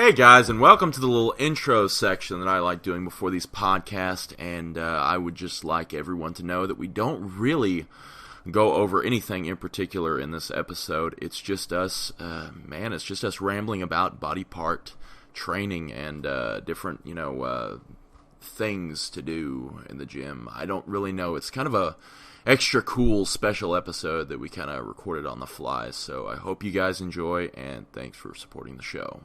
Hey guys, and welcome to the little intro section that I like doing before these podcasts, and I would just like everyone to know that we don't really go over anything in particular in this episode. It's just us, it's just us rambling about body part training and different, things to do in the gym. I don't really know. It's kind of a extra cool special episode that we kind of recorded on the fly, so I hope you guys enjoy, and thanks for supporting the show.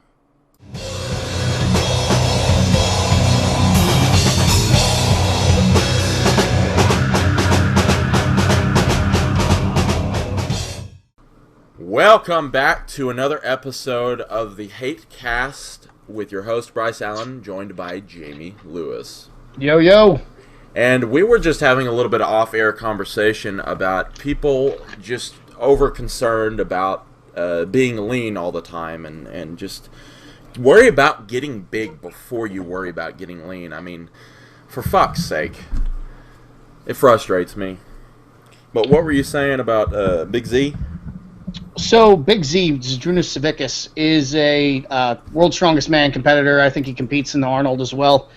Welcome back to another episode of the Hatecast with your host Bryce Allen, joined by Jamie Lewis. Yo, yo. And we were just having a little bit of off-air conversation about people just over-concerned about being lean all the time and just worry about getting big before you worry about getting lean. I mean, for fuck's sake. It frustrates me. But what were you saying about Big Z? So, Big Z, Zdrunas Savickas, is a world's strongest man competitor. I think he competes in the Arnold as well.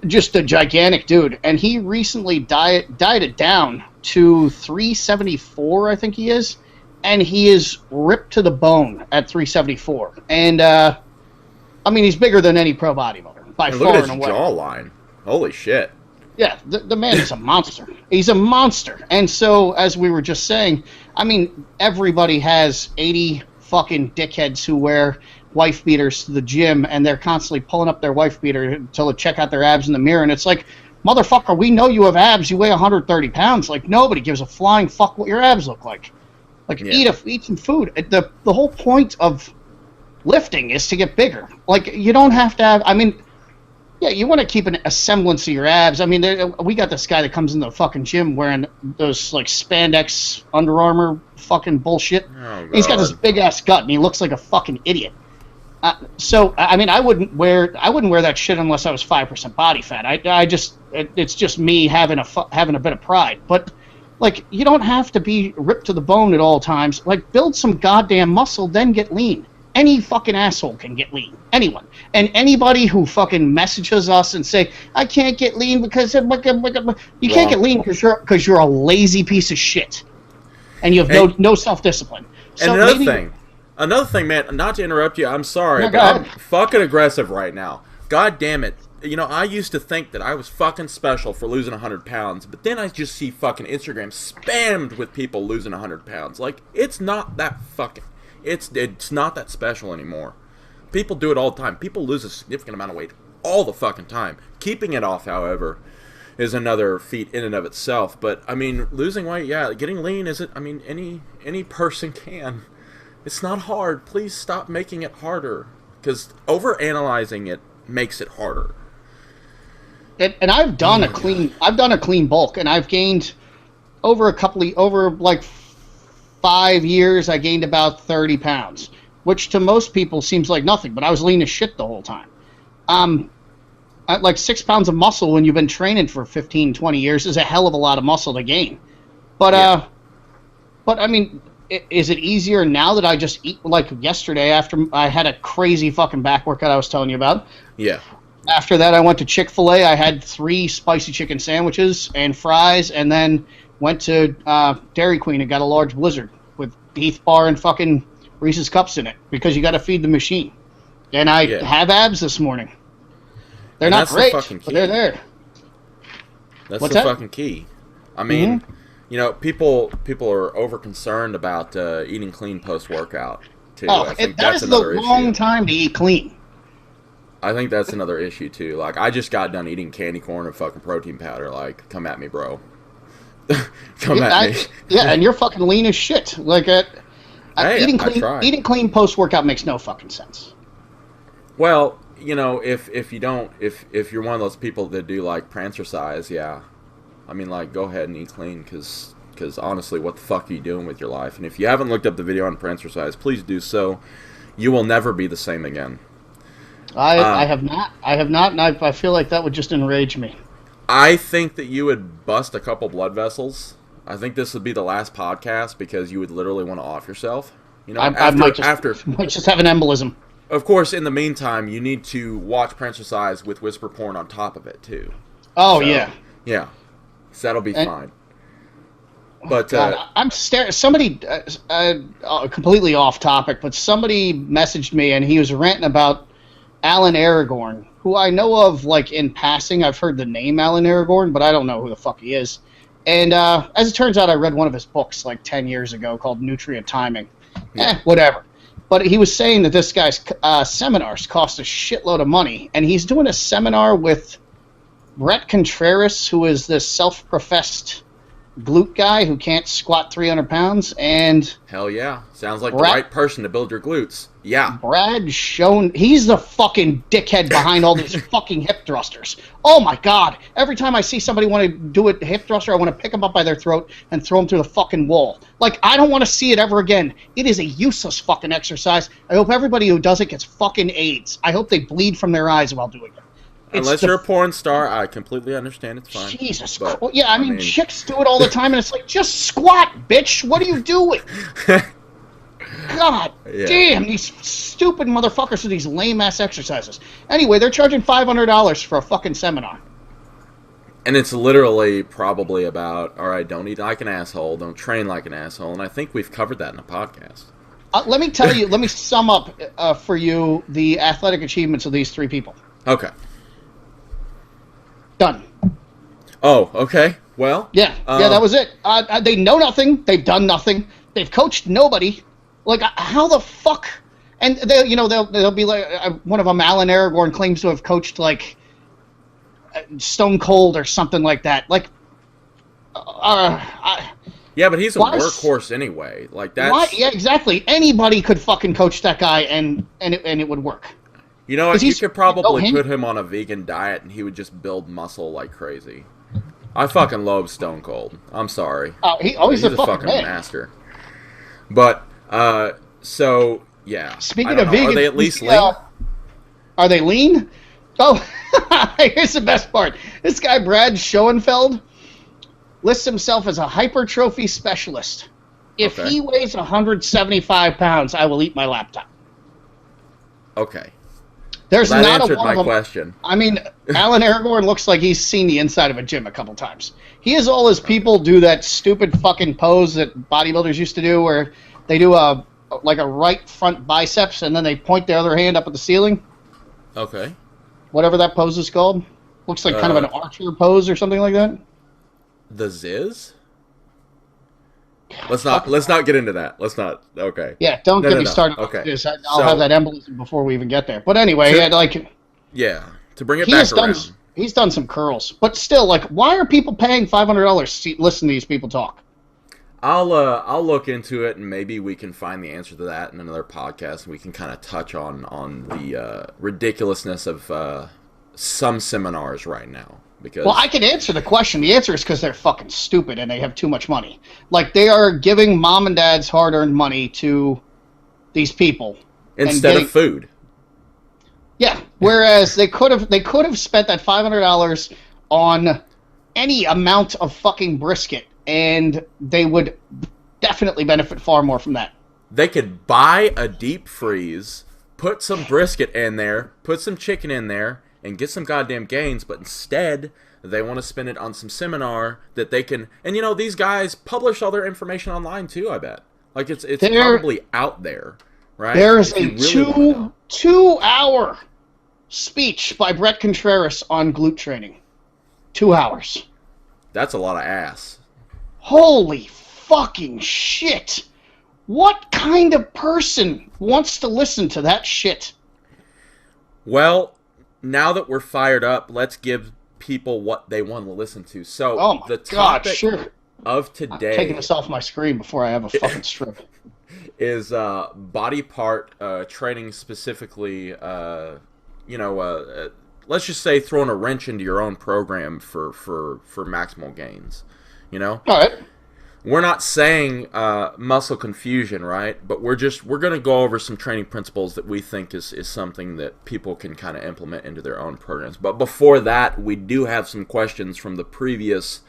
Just a gigantic dude. And he recently dieted down to 374, I think he is. And he is ripped to the bone at 374. And, he's bigger than any pro bodybuilder, by far and away. Look at his jawline. Holy shit. Yeah, the man is a monster. He's a monster. And so, as we were just saying, everybody has 80 fucking dickheads who wear wife beaters to the gym, and they're constantly pulling up their wife beater to check out their abs in the mirror. And it's like, motherfucker, we know you have abs. You weigh 130 pounds. Like, nobody gives a flying fuck what your abs look like. Like, yeah. Eat some food. The whole point of lifting is to get bigger. Like, you don't have to have, you want to keep a semblance of your abs. We got this guy that comes in the fucking gym wearing those, like, spandex Under Armour fucking bullshit. Oh, he's got this big-ass gut, and he looks like a fucking idiot. I wouldn't wear that shit unless I was 5% body fat. It's just me having a bit of pride. But, like, you don't have to be ripped to the bone at all times. Like, build some goddamn muscle, then get lean. Any fucking asshole can get lean. Anyone. And anybody who fucking messages us and say, I can't get lean because... You can't get lean because you're a lazy piece of shit. And you have no self-discipline. So and another thing, man, not to interrupt you, I'm sorry, but I'm fucking aggressive right now. God damn it. I used to think that I was fucking special for losing 100 pounds, but then I just see fucking Instagram spammed with people losing 100 pounds. Like, it's not that fucking... It's not that special anymore. People do it all the time. People lose a significant amount of weight all the fucking time. Keeping it off, however, is another feat in and of itself. But, losing weight, yeah, getting lean isn't... any person can. It's not hard. Please stop making it harder. Because overanalyzing it makes it harder. And I've done a clean bulk, and I've gained over 5 years, I gained about 30 pounds, which to most people seems like nothing, but I was lean as shit the whole time. Like 6 pounds of muscle when you've been training for 15, 20 years is a hell of a lot of muscle to gain. But, is it easier now that I just eat, like yesterday after I had a crazy fucking back workout I was telling you about? Yeah. After that, I went to Chick-fil-A. I had 3 spicy chicken sandwiches and fries, and then went to Dairy Queen and got a large Blizzard with Heath Bar and fucking Reese's Cups in it because you got to feed the machine. And I have abs this morning. They're not great, but they're there. That's the fucking key. People are over concerned about eating clean post workout too. Oh, that is the wrong time to eat clean. I think that's another issue too. Like, I just got done eating candy corn and fucking protein powder. Like, come at me, bro. Come at me. And you're fucking lean as shit. Like, eating clean post-workout makes no fucking sense. Well, if you're one of those people that do, like, prancercise, yeah. Go ahead and eat clean, because honestly, what the fuck are you doing with your life? And if you haven't looked up the video on prancercise, please do so. You will never be the same again. I have not, and I feel like that would just enrage me. I think that you would bust a couple blood vessels. I think this would be the last podcast because you would literally want to off yourself. I might just have an embolism. Of course, in the meantime, you need to watch Prancercise with whisper porn on top of it, too. Oh, yeah. Yeah. So that'll be fine. But God, I'm staring. Somebody, completely off topic, but somebody messaged me and he was ranting about Alan Aragorn, who I know of, like, in passing. I've heard the name Alan Aragorn, but I don't know who the fuck he is. And as it turns out, I read one of his books like 10 years ago called Nutrient Timing. Whatever. But he was saying that this guy's seminars cost a shitload of money, and he's doing a seminar with Brett Contreras, who is this self-professed glute guy who can't squat 300 pounds, and... Hell yeah. Sounds like the right person to build your glutes. Yeah. Brad Schoen... He's the fucking dickhead behind all these fucking hip thrusters. Oh my god. Every time I see somebody want to do a hip thruster, I want to pick them up by their throat and throw them through the fucking wall. Like, I don't want to see it ever again. It is a useless fucking exercise. I hope everybody who does it gets fucking AIDS. I hope they bleed from their eyes while doing it. Unless you're a porn star, I completely understand. It's fine. Jesus Christ. Yeah, I mean, chicks do it all the time, and it's like, just squat, bitch. What are you doing? God damn, these stupid motherfuckers with these lame-ass exercises. Anyway, they're charging $500 for a fucking seminar. And it's literally probably about, all right, don't eat like an asshole, don't train like an asshole, and I think we've covered that in a podcast. Let me tell you, let me sum up for you the athletic achievements of these three people. Okay. Done. Oh, okay. Well. Yeah, that was it. They know nothing. They've done nothing. They've coached nobody. Like, how the fuck? And they'll be like, one of them, Alan Aragorn, claims to have coached like Stone Cold or something like that. Like, yeah, but he's a workhorse anyway. Like that's. Yeah, exactly. Anybody could fucking coach that guy, and it would work. You know what? You could probably put him on a vegan diet, and he would just build muscle like crazy. I fucking love Stone Cold. I'm sorry. He's a fucking master. But so yeah. Speaking of vegan, are they at least lean? Are they lean? Oh, here's the best part. This guy Brad Schoenfeld lists himself as a hypertrophy specialist. If he weighs 175 pounds, I will eat my laptop. Okay. There's well, that not answered a one my of them. question. I mean, Alan Aragorn looks like he's seen the inside of a gym a couple times. He has all his people do that stupid fucking pose that bodybuilders used to do, where they do a right front biceps and then they point their other hand up at the ceiling. Okay. Whatever that pose is called. Looks like kind of an archer pose or something like that. The Ziz? Let's not get into that. Let's not. Okay. Yeah, don't get me started. Okay. This. I'll have that embolism before we even get there. But anyway, to bring it back around. He's done some curls, but still, like, why are people paying $500 to listen to these people talk? I'll look into it, and maybe we can find the answer to that in another podcast, and we can kind of touch on the ridiculousness of some seminars right now. Because I can answer the question. The answer is because they're fucking stupid and they have too much money. Like, they are giving mom and dad's hard-earned money to these people instead of food. Yeah, whereas they could have spent that $500 on any amount of fucking brisket, and they would definitely benefit far more from that. They could buy a deep freeze, put some brisket in there, put some chicken in there, and get some goddamn gains, but instead they want to spend it on some seminar that they can. And these guys publish all their information online too. I bet, like it's probably out there, right? There's a really 2-hour speech by Brett Contreras on glute training. 2 hours. That's a lot of ass. Holy fucking shit! What kind of person wants to listen to that shit? Well, now that we're fired up, let's give people what they want to listen to. So, the topic of today... I'm taking this off my screen before I have a fucking strip. ...is body part training specifically, let's just say throwing a wrench into your own program for maximal gains, All right. We're not saying muscle confusion, right? But we're going to go over some training principles that we think is something that people can kind of implement into their own programs. But before that, we do have some questions from the previous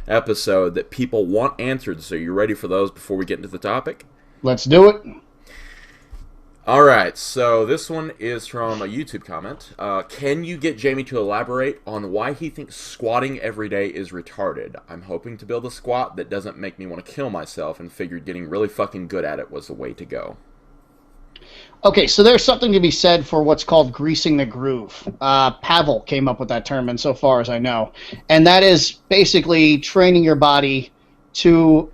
episode that people want answered. So you ready for those before we get into the topic? Let's do it. All right, so this one is from a YouTube comment. Can you get Jamie to elaborate on why he thinks squatting every day is retarded? I'm hoping to build a squat that doesn't make me want to kill myself and figured getting really fucking good at it was the way to go. Okay, so there's something to be said for what's called greasing the groove. Pavel came up with that term, insofar as I know, and that is basically training your body to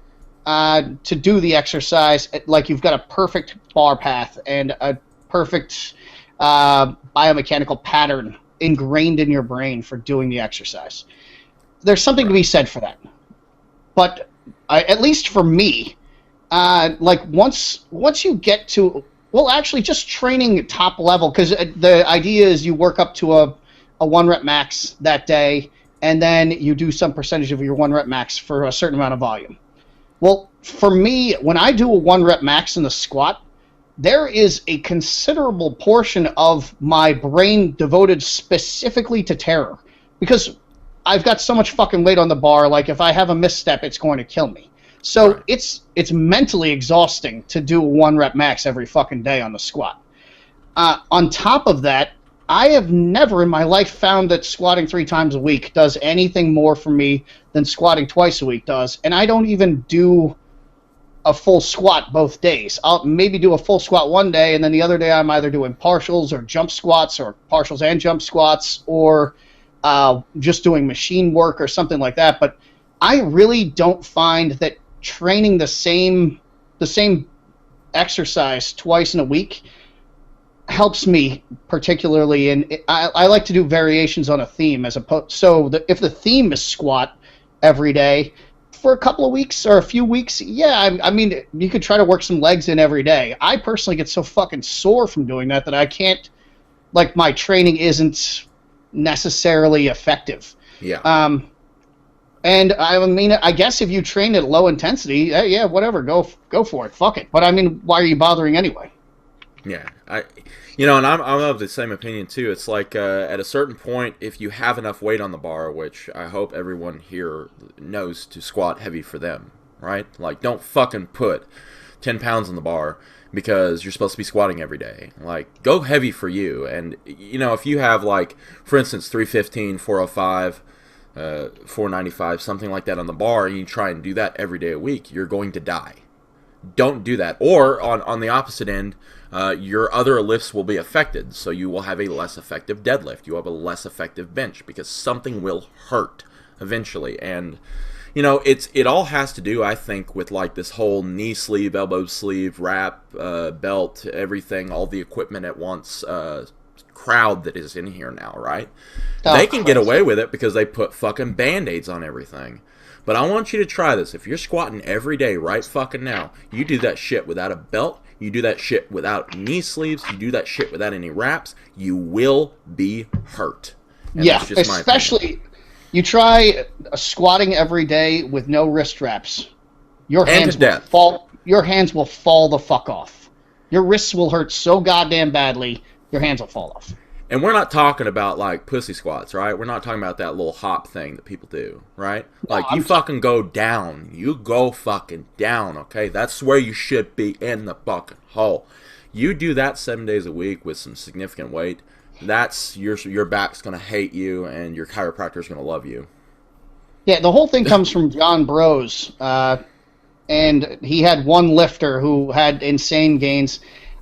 do the exercise like you've got a perfect bar path and a perfect biomechanical pattern ingrained in your brain for doing the exercise. There's something to be said for that, but at least for me, like once you get to, well, actually, just training top level, because the idea is you work up to a 1 rep max that day, and then you do some percentage of your 1 rep max for a certain amount of volume. Well, for me, when I do a 1 rep max in the squat, there is a considerable portion of my brain devoted specifically to terror, because I've got so much fucking weight on the bar, like if I have a misstep, it's going to kill me. So right. It's mentally exhausting to do a 1 rep max every fucking day on the squat. On top of that, I have never in my life found that squatting 3 times a week does anything more for me than squatting twice a week does. And I don't even do a full squat both days. I'll maybe do a full squat one day, and then the other day I'm either doing partials or jump squats, or partials and jump squats, or just doing machine work or something like that. But I really don't find that training the same exercise twice in a week helps me particularly. And I like to do variations on a theme as opposed. So if the theme is squat every day for a couple of weeks or a few weeks, yeah, I mean, you could try to work some legs in every day. I personally get so fucking sore from doing that I can't, like, my training isn't necessarily effective. Yeah. And I mean, I guess if you train at low intensity, yeah, whatever, go for it, fuck it. But I mean, why are you bothering anyway? Yeah, and I'm of the same opinion too. It's like at a certain point, if you have enough weight on the bar, which I hope everyone here knows to squat heavy for them, right? Like, don't fucking put 10 pounds on the bar because you're supposed to be squatting every day. Like, go heavy for you. And if you have, like, for instance, 315, 405. 495, something like that on the bar, and you try and do that every day a week, you're going to die. Don't do that. Or on the opposite end, your other lifts will be affected, so you will have a less effective deadlift. You have a less effective bench because something will hurt eventually. And it all has to do, I think, with like this whole knee sleeve, elbow sleeve, wrap, belt, everything, all the equipment at once crowd that is in here now, right? They can get away with it because they put fucking band-aids on everything. But I want you to try this. If you're squatting every day right fucking now, you do that shit without a belt, you do that shit without knee sleeves, you do that shit without any wraps, you will be hurt. And yeah, especially you try squatting every day with no wrist wraps. Your hands will fall. Your hands will fall the fuck off. Your wrists will hurt so goddamn badly. Your hands will fall off. And we're not talking about, like, pussy squats, right? We're not talking about that little hop thing that people do, right? Like, you fucking go down. You go fucking down, okay? That's where you should be, in the fucking hole. You do that 7 days a week with some significant weight, that's your back's going to hate you, and your chiropractor's going to love you. Yeah, the whole thing comes from John Bros, and he had one lifter who had insane gains.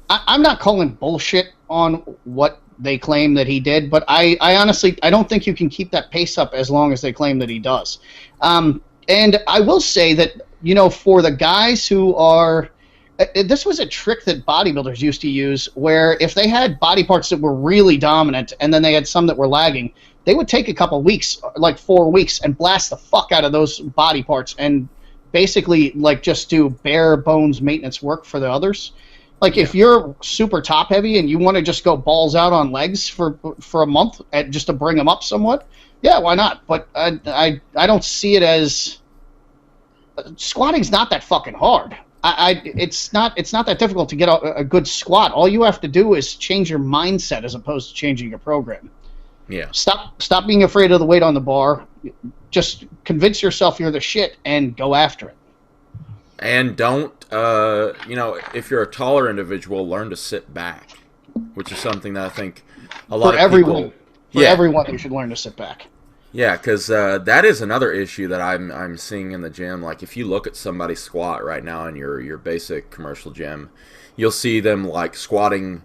I'm not calling bullshit on what they claim that he did, but I honestly, I don't think you can keep that pace up as long as they claim that he does. And I will say that, for the guys who are, this was a trick that bodybuilders used to use, where if they had body parts that were really dominant and then they had some that were lagging, they would take a couple weeks, like 4 weeks, and blast the fuck out of those body parts and basically, like, just do bare bones maintenance work for the others. Like, if you're super top heavy and you want to just go balls out on legs for a month just to bring them up somewhat, yeah, why not? But I don't see it as squatting's not that fucking hard. It's not that difficult to get a good squat. All you have to do is change your mindset as opposed to changing your program. Yeah. Stop being afraid of the weight on the bar. Just convince yourself you're the shit and go after it. And don't, if you're a taller individual, learn to sit back, which is something that I think a lot of people... For everyone, you should learn to sit back. Yeah, because that is another issue that I'm seeing in the gym. Like, if you look at somebody squat right now in your basic commercial gym, you'll see them, like, squatting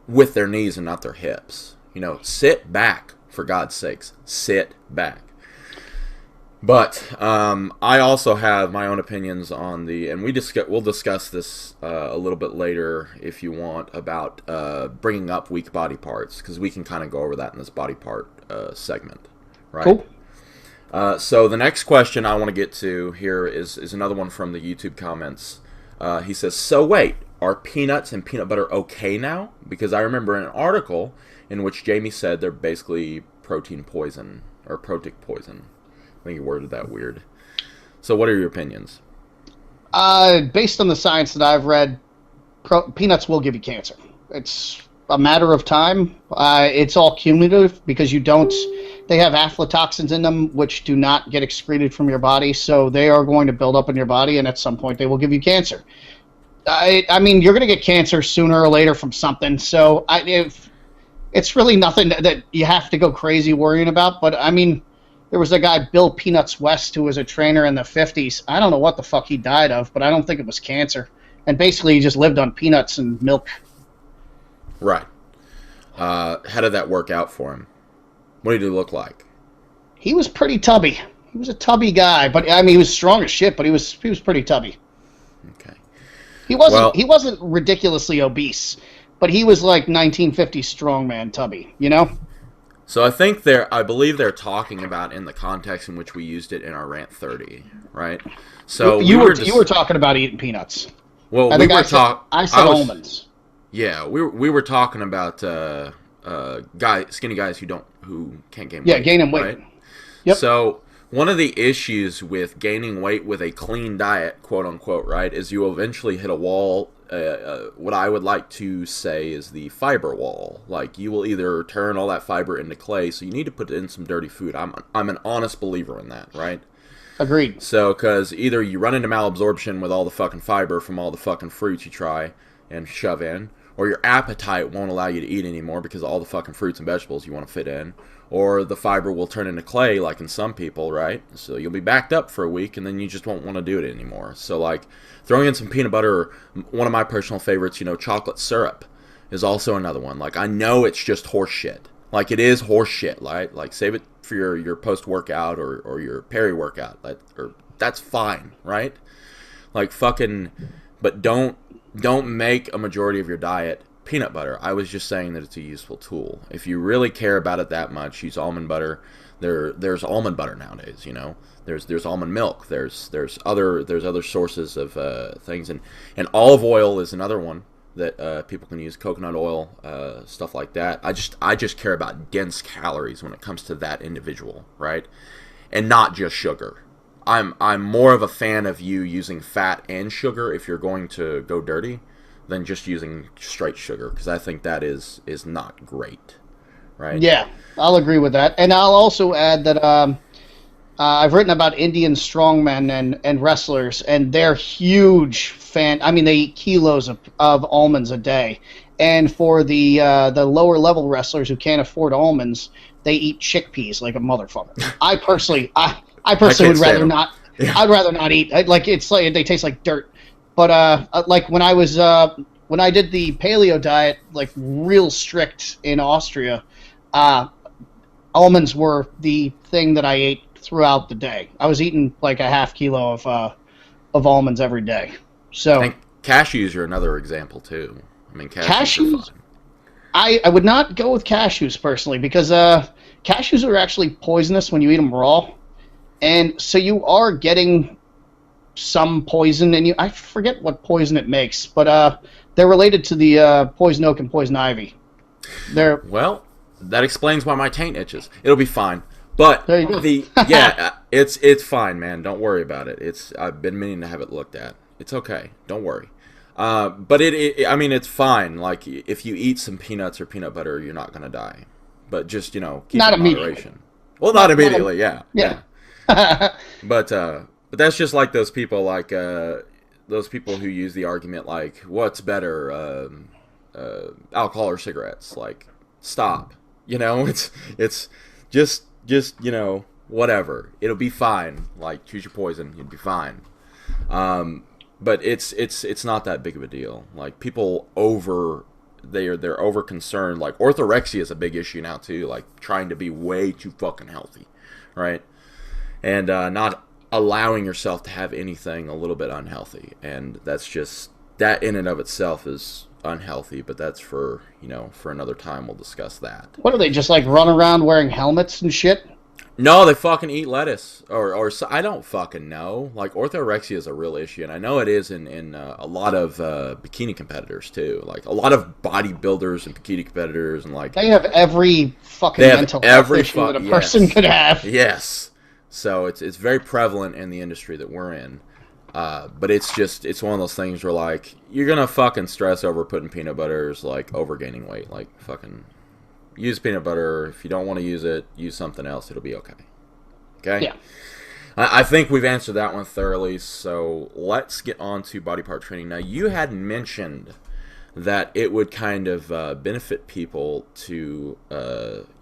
with their knees and not their hips. Sit back, for God's sakes. Sit back. But I also have my own opinions on and we'll discuss this a little bit later if you want, about bringing up weak body parts, because we can kind of go over that in this body part segment, right? Cool. So the next question I want to get to here is another one from the YouTube comments. He says, so wait, are peanuts and peanut butter okay now? Because I remember an article in which Jamie said they're basically protein poison, or protic poison. I think you worded that weird. So what are your opinions? Based on the science that I've read, peanuts will give you cancer. It's a matter of time. It's all cumulative because they have aflatoxins in them which do not get excreted from your body, so they are going to build up in your body, and at some point they will give you cancer. I mean, you're going to get cancer sooner or later from something, so it's really nothing that you have to go crazy worrying about, but I mean... There was a guy, Bill Peanuts West, who was a trainer in the 50s. I don't know what the fuck he died of, but I don't think it was cancer. And basically, he just lived on peanuts and milk. Right. How did that work out for him? What did he look like? He was pretty tubby. He was a tubby guy, but I mean, he was strong as shit, but he was pretty tubby. Okay. He wasn't ridiculously obese, but he was like 1950s strongman tubby, So I believe they're talking about in the context in which we used it in our Rant 30, right? So you were talking about eating peanuts. Well, I said almonds. Yeah, we were talking about skinny guys who can't gain weight. Yeah, gaining weight. Right? Yep. So one of the issues with gaining weight with a clean diet, quote unquote, right, is you eventually hit a wall. What I would like to say is the fiber wall. Like, you will either turn all that fiber into clay, so you need to put in some dirty food. I'm an honest believer in that, right? Agreed. So, because either you run into malabsorption with all the fucking fiber from all the fucking fruits you try and shove in, or your appetite won't allow you to eat anymore because of all the fucking fruits and vegetables you want to fit in, or the fiber will turn into clay, like in some people, right? So you'll be backed up for a week, and then you just won't want to do it anymore. So, like, throwing in some peanut butter, or one of my personal favorites, chocolate syrup, is also another one. Like, I know it's just horse shit. Like, it is horse shit, right? Like, save it for your post-workout or your peri-workout. That's fine, right? Like, fucking... But don't make a majority of your diet peanut butter. I was just saying that it's a useful tool. If you really care about it that much, use almond butter. There's almond butter nowadays, There's almond milk. There's other sources of things, and olive oil is another one that people can use. Coconut oil, stuff like that. I just care about dense calories when it comes to that individual, right? And not just sugar. I'm more of a fan of you using fat and sugar if you're going to go dirty than just using straight sugar, because I think that is not great, right? Yeah, I'll agree with that. And I'll also add that I've written about Indian strongmen and wrestlers, and they're huge fan. I mean, they eat kilos of almonds a day. And for the lower level wrestlers who can't afford almonds, they eat chickpeas like a motherfucker. I personally would rather not. Yeah. I'd rather not eat. It's like they taste like dirt. But like when I did the paleo diet, like real strict in Austria, almonds were the thing that I ate throughout the day. I was eating like a half kilo of almonds every day. So and cashews are another example too. I mean, cashews are fun. I would not go with cashews personally because cashews are actually poisonous when you eat them raw, and so you are getting some poison in you. I forget what poison it makes, but they're related to the poison oak and poison ivy. Well, that explains why my taint itches. It'll be fine. But it's fine, man. Don't worry about it. I've been meaning to have it looked at. It's okay. Don't worry. But I mean, it's fine. Like, if you eat some peanuts or peanut butter, you're not gonna die. But just keep not it in immediately. moderation. Well, not immediately. Yeah. Yeah. But But that's just like those people who use the argument like, what's better, alcohol or cigarettes? Like, stop. You know, it's just whatever. It'll be fine. Like, choose your poison. You'll be fine. But it's not that big of a deal. Like, people they're over concerned. Like, orthorexia is a big issue now too. Like, trying to be way too fucking healthy, right? And not allowing yourself to have anything a little bit unhealthy. And that's just, that in and of itself is unhealthy. But that's for another time. We'll discuss that. What are they, just like run around wearing helmets and shit? No, they fucking eat lettuce, or I don't fucking know. Like, orthorexia is a real issue, and I know it is in a lot of bikini competitors too. Like, a lot of bodybuilders and bikini competitors, and like they have every fucking mental health issue that a person could have. Yes, so it's very prevalent in the industry that we're in. But it's one of those things where, like, you're gonna fucking stress over putting peanut butters, like, over gaining weight. Like, fucking use peanut butter. If you don't want to use it, use something else. It'll be okay. Okay? Yeah. I think we've answered that one thoroughly, so let's get on to body part training. Now, you had mentioned that it would kind of benefit people to,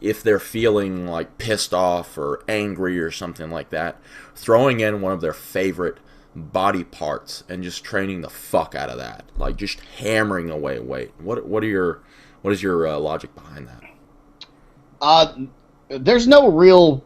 if they're feeling, like, pissed off or angry or something like that, throwing in one of their favorite body parts and just training the fuck out of that. Like, just hammering away weight. What is your logic behind that? There's no real...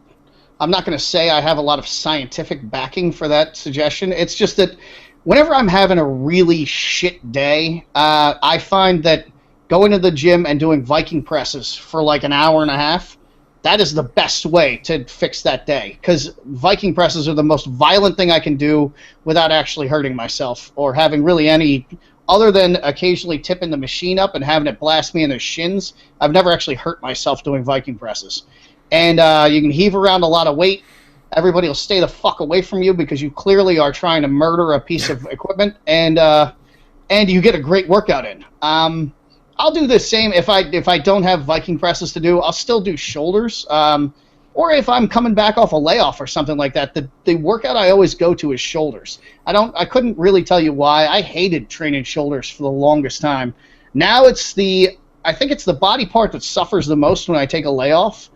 I'm not going to say I have a lot of scientific backing for that suggestion. It's just that whenever I'm having a really shit day, I find that going to the gym and doing Viking presses for like an hour and a half, that is the best way to fix that day. Because Viking presses are the most violent thing I can do without actually hurting myself or having really any... Other than occasionally tipping the machine up and having it blast me in the shins, I've never actually hurt myself doing Viking presses. And you can heave around a lot of weight. Everybody will stay the fuck away from you because you clearly are trying to murder a piece of equipment, and you get a great workout in. I'll do the same if I don't have Viking presses to do. I'll still do shoulders. Or if I'm coming back off a layoff or something like that, the workout I always go to is shoulders. I couldn't really tell you why. I hated training shoulders for the longest time. Now I think it's the body part that suffers the most when I take a layoff,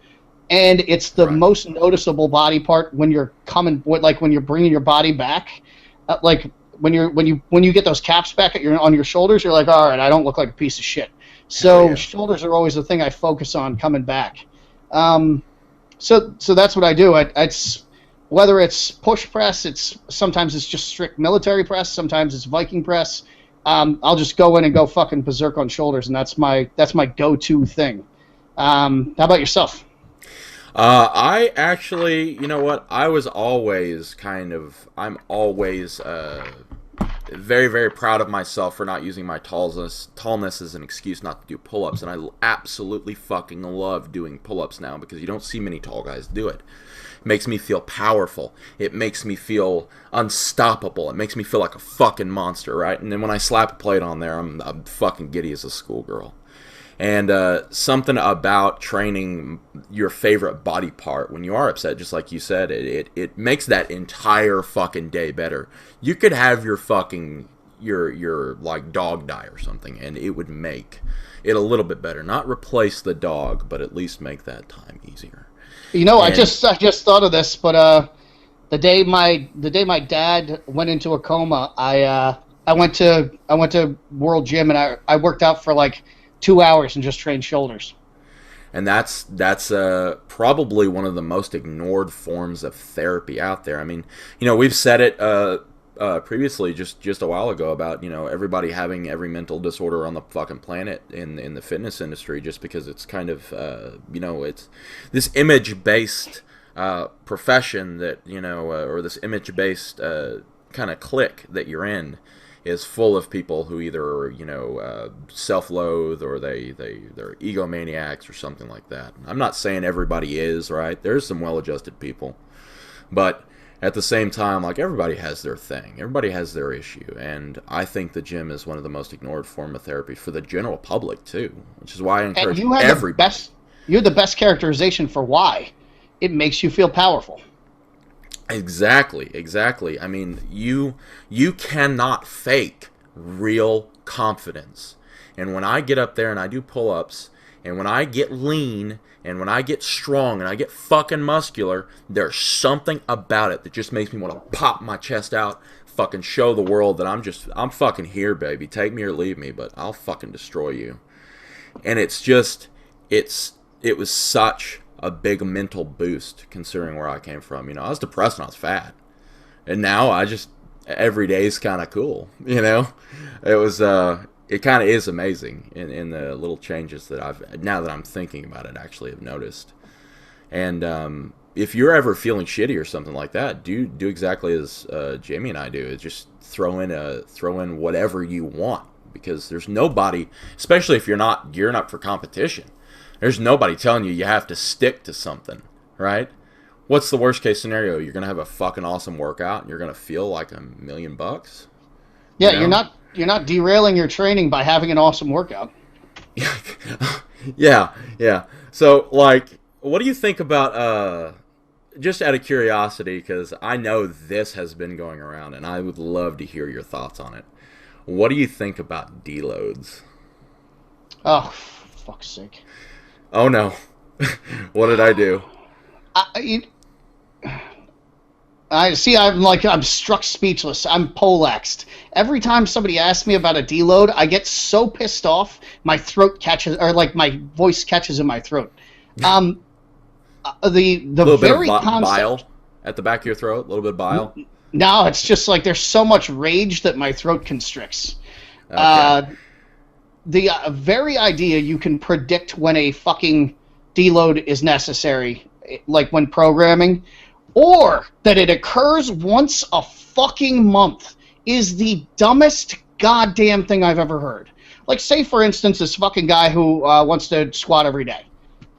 and it's the most noticeable body part when you're when you're bringing your body back. Like when you get those caps back on your shoulders, you're like, all right, I don't look like a piece of shit. So shoulders are always the thing I focus on coming back. So that's what I do. It's whether it's push press, sometimes it's just strict military press, sometimes it's Viking press. I'll just go in and go fucking berserk on shoulders, and that's my go-to thing. How about yourself? I actually, you know what? I'm always very, very proud of myself for not using my tallness as an excuse not to do pull-ups, and I absolutely fucking love doing pull-ups now because you don't see many tall guys do it. It makes me feel powerful. It makes me feel unstoppable. It makes me feel like a fucking monster, right? And then when I slap a plate on there, I'm fucking giddy as a schoolgirl. And something about training your favorite body part when you are upset, just like you said, it makes that entire fucking day better. You could have your fucking your like dog die or something, and it would make it a little bit better. Not replace the dog, but at least make that time easier. You know, I just thought of this, but the day my dad went into a coma, I went to World Gym and I worked out for like 2 hours and just trained shoulders. And that's probably one of the most ignored forms of therapy out there. I mean, we've said it previously just a while ago about, everybody having every mental disorder on the fucking planet in the fitness industry, just because it's kind of, it's this image-based profession that, or this image-based kind of clique that you're in is full of people who either, self-loathe or they're egomaniacs or something like that. I'm not saying everybody is, right? There's some well-adjusted people. But at the same time, like, everybody has their thing. Everybody has their issue. And I think the gym is one of the most ignored form of therapy for the general public, too. Which is why I encourage everybody. You have the best characterization for why. It makes you feel powerful. Exactly. I mean, you cannot fake real confidence. And when I get up there and I do pull-ups, and when I get lean, and when I get strong, and I get fucking muscular, there's something about it that just makes me want to pop my chest out, fucking show the world that I'm fucking here, baby. Take me or leave me, but I'll fucking destroy you. And it was such a big mental boost considering where I came from. You know, I was depressed when I was fat, and now every day is kind of cool. You know, it kind of is amazing in the little changes that now that I'm thinking about it, actually have noticed. And if you're ever feeling shitty or something like that, do exactly as Jamie and I do. Is just throw in whatever you want, because there's nobody, especially if you're not gearing up for competition. There's nobody telling you have to stick to something, right? What's the worst case scenario? You're gonna have a fucking awesome workout and you're gonna feel like $1,000,000. Yeah, you know? you're not derailing your training by having an awesome workout. Yeah. So, like, what do you think about, just out of curiosity, because I know this has been going around, and I would love to hear your thoughts on it. What do you think about Dloads? Oh, fuck's sake. Oh, no. What did I do? I see. I'm struck speechless. I'm poleaxed. Every time somebody asks me about a deload, I get so pissed off. My throat catches, or like my voice catches in my throat. The little very bit of concept. bile at the back of your throat. A little bit of bile. No, it's just like there's so much rage that my throat constricts. Okay. The very idea you can predict when a fucking deload is necessary, like when programming, or that it occurs once a fucking month, is the dumbest goddamn thing I've ever heard. Like, say, for instance, this fucking guy who wants to squat every day.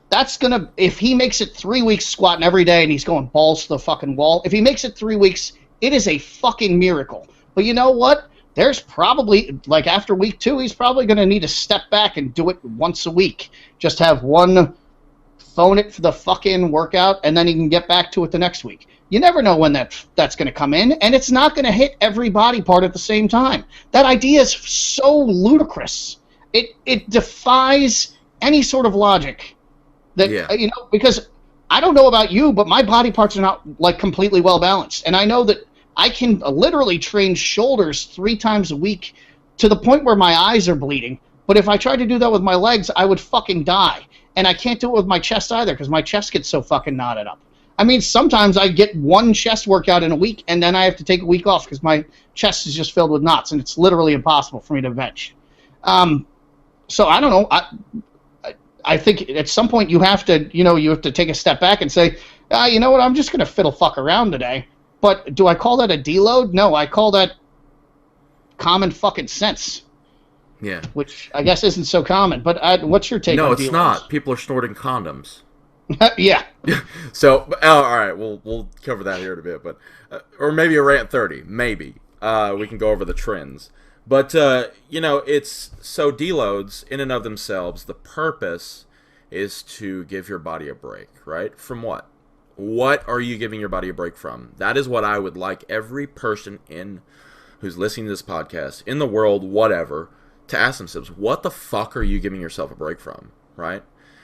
That's gonna, if he makes it 3 weeks squatting every day and he's going balls to the fucking wall, if he makes it 3 weeks, it is a fucking miracle. But you know what? There's probably, like, after week 2, he's probably going to need to step back and do it once a week. Just have one, phone it for the fucking workout, and then he can get back to it the next week. You never know when that's going to come in, and it's not going to hit every body part at the same time. That idea is so ludicrous. It defies any sort of logic. That, you know, because I don't know about you, but my body parts are not, like, completely well balanced. And I know that I can literally train shoulders 3 times a week to the point where my eyes are bleeding. But if I tried to do that with my legs, I would fucking die. And I can't do it with my chest either, because my chest gets so fucking knotted up. I mean, sometimes I get one chest workout in a week, and then I have to take a week off because my chest is just filled with knots, and it's literally impossible for me to bench. So I don't know. I think at some point you have to take a step back and say, you know what, I'm just going to fiddle fuck around today. But do I call that a deload? No, I call that common fucking sense. Yeah. Which I guess isn't so common. But what's your take on deloads? No, it's not. People are snorting condoms. Yeah. So, all right, we'll cover that here in a bit. But or maybe a rant 30. Maybe. We can go over the trends. But, it's so deloads in and of themselves, the purpose is to give your body a break, right? From what? What are you giving your body a break from? That is what I would like every person who's listening to this podcast, in the world, whatever, to ask themselves, what the fuck are you giving yourself a break from, right?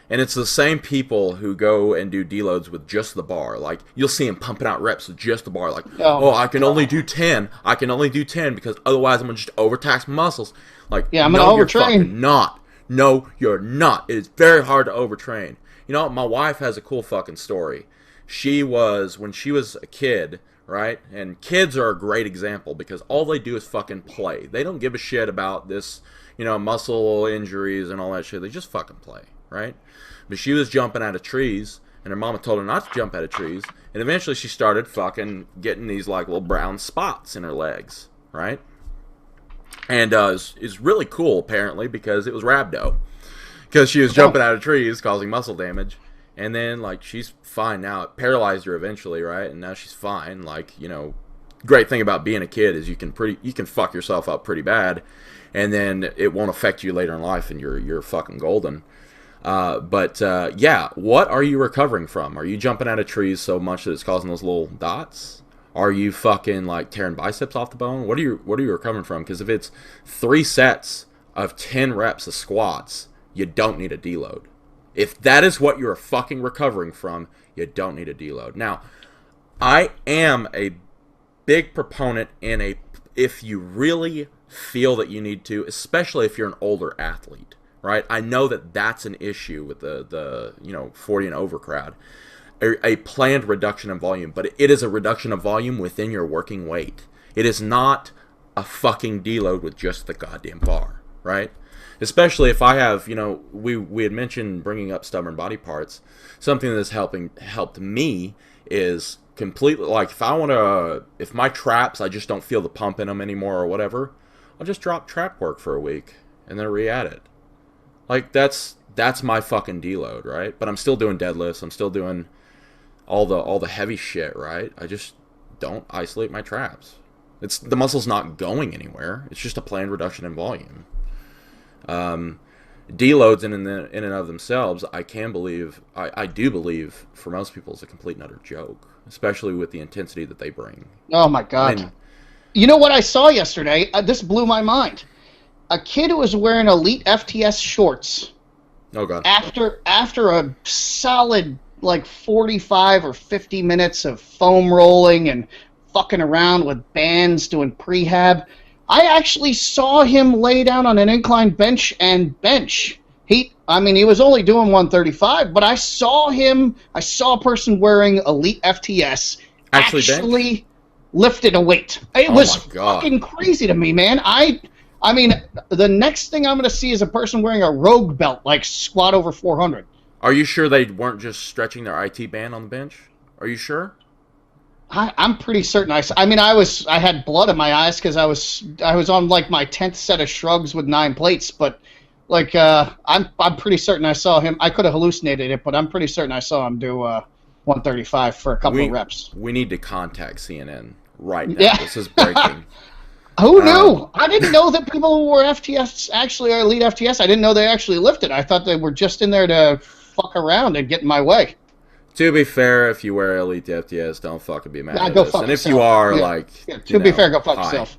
And it's the same people who go and do deloads with just the bar. Like, you'll see them pumping out reps with just the bar. Like, I can only do 10. I can only do 10 because otherwise I'm going to just overtax my muscles. Like, yeah, I'm going to overtrain. You're fucking not. No, you're not. It is very hard to overtrain. You know, my wife has a cool fucking story. When she was a kid, right? And kids are a great example because all they do is fucking play. They don't give a shit about this, muscle injuries and all that shit. They just fucking play, right? But she was jumping out of trees, and her mama told her not to jump out of trees, and eventually she started fucking getting these, like, little brown spots in her legs, right? And it's really cool, apparently, because it was rhabdo. Because she was jumping out of trees, causing muscle damage. And then, like, she's fine now. It paralyzed her eventually, right? And now she's fine. Like, great thing about being a kid is you can fuck yourself up pretty bad, and then it won't affect you later in life, and you're fucking golden. Yeah, what are you recovering from? Are you jumping out of trees so much that it's causing those little dots? Are you fucking like tearing biceps off the bone? What are you recovering from? Because if it's 3 sets of 10 reps of squats, you don't need a deload. If that is what you're fucking recovering from, you don't need a deload. Now, I am a big proponent if you really feel that you need to, especially if you're an older athlete, right? I know that that's an issue with the 40 and over crowd. A planned reduction in volume, but it is a reduction of volume within your working weight. It is not a fucking deload with just the goddamn bar, right? Especially if I have, we had mentioned bringing up stubborn body parts. Something that's helped me is completely, like, if my traps, I just don't feel the pump in them anymore or whatever, I'll just drop trap work for a week and then re-add it. Like, that's my fucking deload, right? But I'm still doing deadlifts. I'm still doing all the heavy shit, right? I just don't isolate my traps. The muscle's not going anywhere. It's just a planned reduction in volume. Deloads in and of themselves, I do believe for most people is a complete and utter joke, especially with the intensity that they bring. Oh my god! You know what I saw yesterday? This blew my mind. A kid who was wearing elite FTS shorts. Oh god! After a solid 45 or 50 minutes of foam rolling and fucking around with bands doing prehab, I actually saw him lay down on an incline bench and bench. He was only doing 135, but I saw a person wearing elite FTS actually lifted a weight. It was fucking crazy to me, man. The next thing I'm going to see is a person wearing a rogue belt, squat over 400. Are you sure they weren't just stretching their IT band on the bench? Are you sure? I'm pretty certain. I had blood in my eyes because I was on my 10th set of shrugs with 9 plates. But I'm pretty certain I saw him. I could have hallucinated it, but I'm pretty certain I saw him do 135 for a couple of reps. We need to contact CNN right now. Yeah. This is breaking. Who knew? I didn't know that people who were FTS actually are elite FTS. I didn't know they actually lifted. I thought they were just in there to fuck around and get in my way. To be fair, if you wear elite FTS, don't fucking be mad at go us. fuck And yourself. if you are, be fair, go fuck yourself.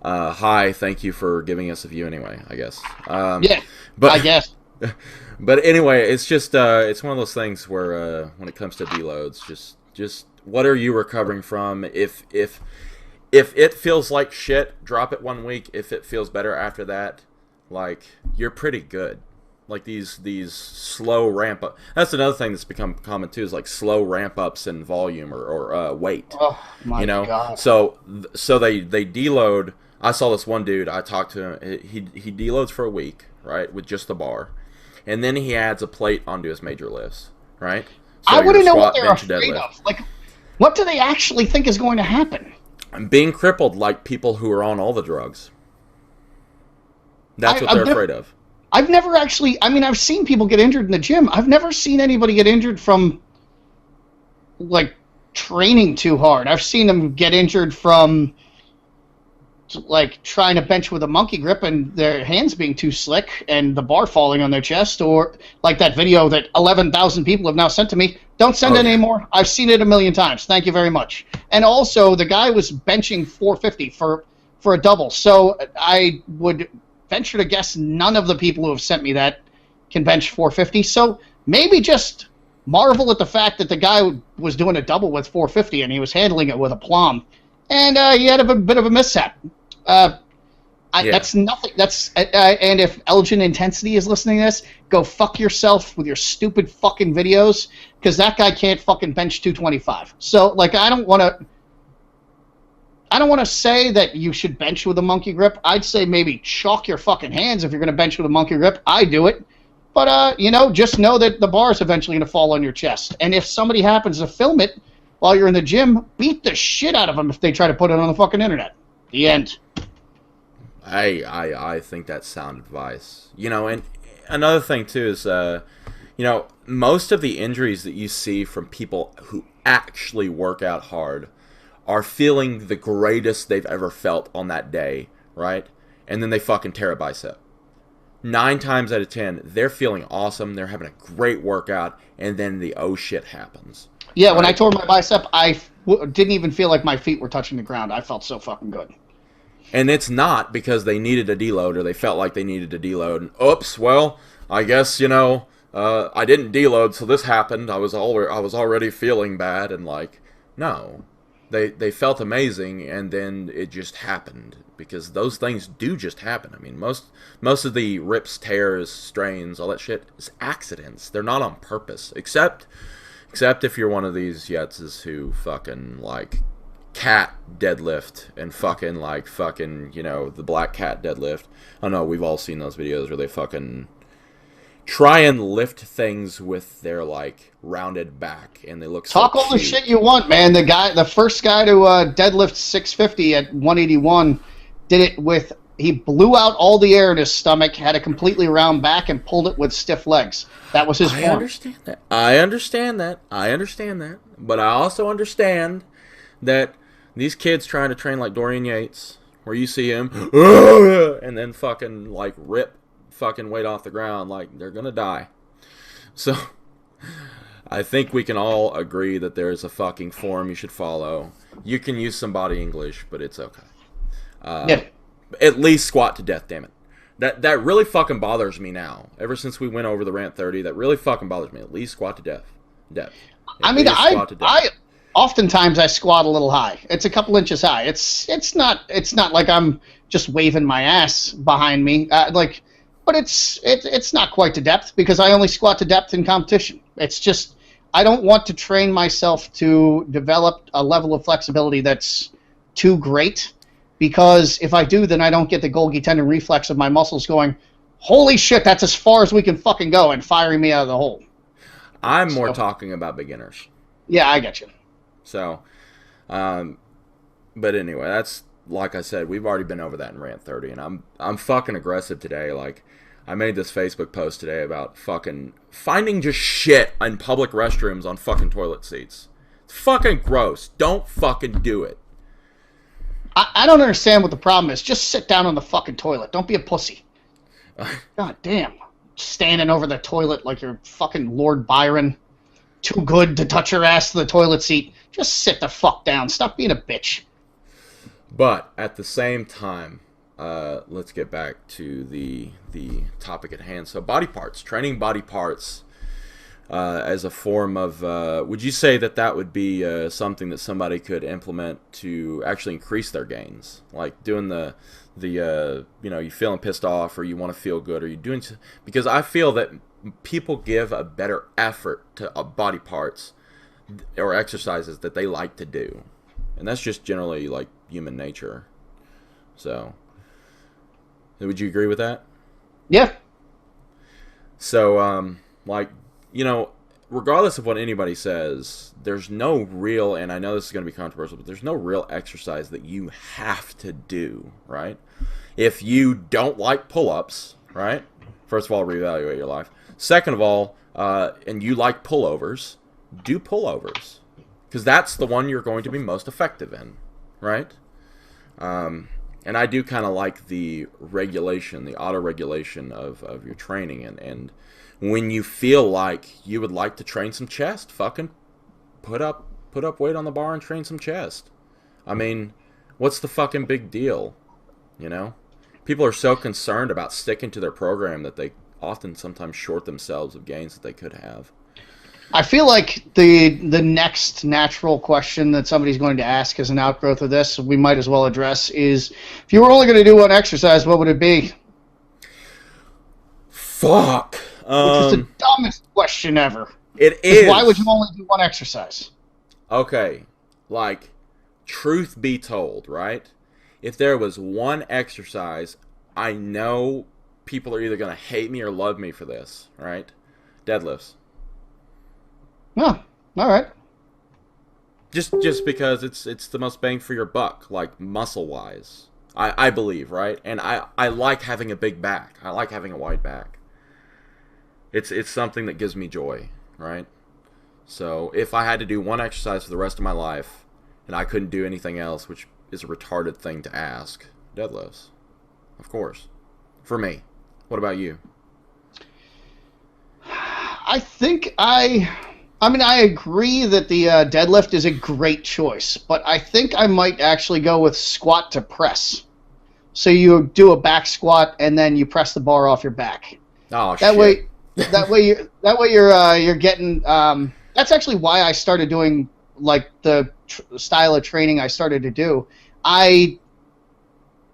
Hi, thank you for giving us a view anyway, I guess. I guess. But anyway, it's just it's one of those things where when it comes to deloads, just what are you recovering from? If it feels like shit, drop it 1 week. If it feels better after that, you're pretty good. These slow ramp up. That's another thing that's become common too, is slow ramp ups in volume or weight. Oh my god! So they deload. I saw this one dude. I talked to him. He deloads for a week, right, with just the bar, and then he adds a plate onto his major lifts, right. So I wouldn't know what they're bench, afraid of. What do they actually think is going to happen? Being crippled, like people who are on all the drugs. That's what they're afraid of. I've never actually... I've seen people get injured in the gym. I've never seen anybody get injured from, training too hard. I've seen them get injured from, trying to bench with a monkey grip and their hands being too slick and the bar falling on their chest, or that video that 11,000 people have now sent to me. Don't send it anymore. I've seen it a million times. Thank you very much. And also, the guy was benching 450 for a double. So I would venture to guess none of the people who have sent me that can bench 450. So maybe just marvel at the fact that the guy was doing a double with 450 and he was handling it with aplomb. And he had a bit of a mishap. That's nothing. And if Elgin Intensity is listening to this, go fuck yourself with your stupid fucking videos, because that guy can't fucking bench 225. So I don't want to say that you should bench with a monkey grip. I'd say maybe chalk your fucking hands if you're going to bench with a monkey grip. I do it. But, just know that the bar is eventually going to fall on your chest. And if somebody happens to film it while you're in the gym, beat the shit out of them if they try to put it on the fucking internet. The end. I think that's sound advice. And another thing, too, is, most of the injuries that you see from people who actually work out hard are feeling the greatest they've ever felt on that day, right? And then they fucking tear a bicep. 9 times out of 10, they're feeling awesome. They're having a great workout, and then the oh shit happens. Yeah, right? When I tore my bicep, didn't even feel like my feet were touching the ground. I felt so fucking good. And it's not because they needed a deload or they felt like they needed a deload. And, oops, well, I guess, I didn't deload, so this happened. I was already feeling bad, and like, no. They felt amazing, and then it just happened. Because those things do just happen. I mean, most of the rips, tears, strains, all that shit is accidents. They're not on purpose. Except if you're one of these yetzes who fucking, like, cat deadlift and fucking, the black cat deadlift. I know, we've all seen those videos where they fucking try and lift things with their, like, rounded back, and they look so Talk all the shit you want, man. The first guy to deadlift 650 at 181 did it with, he blew out all the air in his stomach, had a completely round back, and pulled it with stiff legs. That was his form. I understand that. But I also understand that these kids trying to train like Dorian Yates, where you see him, and then fucking, like, rip fucking weight off the ground, like, they're gonna die. So, I think we can all agree that there's a fucking form you should follow. You can use some body English, but it's okay. Yeah. At least squat to death, damn it. That really fucking bothers me now. Ever since we went over the rant 30, that really fucking bothers me. At least squat to death. I oftentimes I squat a little high. It's a couple inches high. It's not like I'm just waving my ass behind me. But it's not quite to depth because I only squat to depth in competition. It's just I don't want to train myself to develop a level of flexibility that's too great. Because if I do, then I don't get the Golgi tendon reflex of my muscles going, holy shit, that's as far as we can fucking go, and firing me out of the hole. I'm more talking about beginners. Yeah, I get you. So, but anyway, that's, like I said, we've already been over that in rant 30, and I'm fucking aggressive today. Like, I made this Facebook post today about fucking finding just shit in public restrooms on fucking toilet seats. It's fucking gross. Don't fucking do it. I don't understand what the problem is. Just sit down on the fucking toilet. Don't be a pussy. God damn. Standing over the toilet like you're fucking Lord Byron. Too good to touch your ass to the toilet seat. Just sit the fuck down. Stop being a bitch. But at the same time, let's get back to the topic at hand. So body parts. Training body parts as a form of, would you say that would be something that somebody could implement to actually increase their gains? Like doing the you feeling pissed off or you want to feel good or you doing, because I feel that people give a better effort to body parts or exercises that they like to do. And that's just generally like human nature. So, would you agree with that? Yeah. So, regardless of what anybody says, there's no real, and I know this is going to be controversial, but there's no real exercise that you have to do, right? If you don't like pull-ups, right? First of all, reevaluate your life. Second of all, and you like pullovers, do pullovers. Because that's the one you're going to be most effective in, right? And I do kind of like the regulation, the auto-regulation of your training. And when you feel like you would like to train some chest, fucking put up weight on the bar and train some chest. I mean, what's the fucking big deal, you know? People are so concerned about sticking to their program that they often sometimes short themselves of gains that they could have. I feel like the next natural question that somebody's going to ask as an outgrowth of this, we might as well address, is if you were only going to do one exercise, what would it be? Fuck. Which is the dumbest question ever. It is. Why would you only do one exercise? Okay, like, truth be told, right? If there was one exercise, I know people are either going to hate me or love me for this, right? Deadlifts. Oh, all right. Just because it's the most bang for your buck, like muscle-wise. I believe, right? And I like having a big back. I like having a wide back. It's something that gives me joy, right? So if I had to do one exercise for the rest of my life and I couldn't do anything else, which is a retarded thing to ask, deadlifts. Of course. For me. What about you? I think I mean, I agree that the deadlift is a great choice, but I think I might actually go with squat to press. So you do a back squat and then you press the bar off your back. Oh That shit. you're getting. That's actually why I started doing like the style of training I started to do.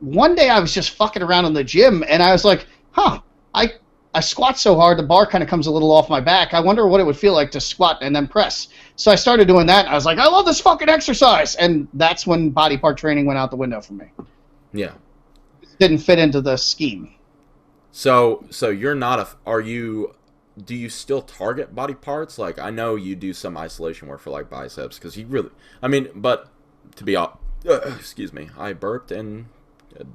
One day I was just fucking around in the gym and I was like, huh, I squat so hard the bar kind of comes a little off my back. I wonder what it would feel like to squat and then press. So I started doing that and I was like, I love this fucking exercise. And that's when body part training went out the window for me. Yeah. It didn't fit into the scheme. So you're not do you still target body parts? Like, I know you do some isolation work for like biceps because you really, I mean, but to be excuse me, I burped and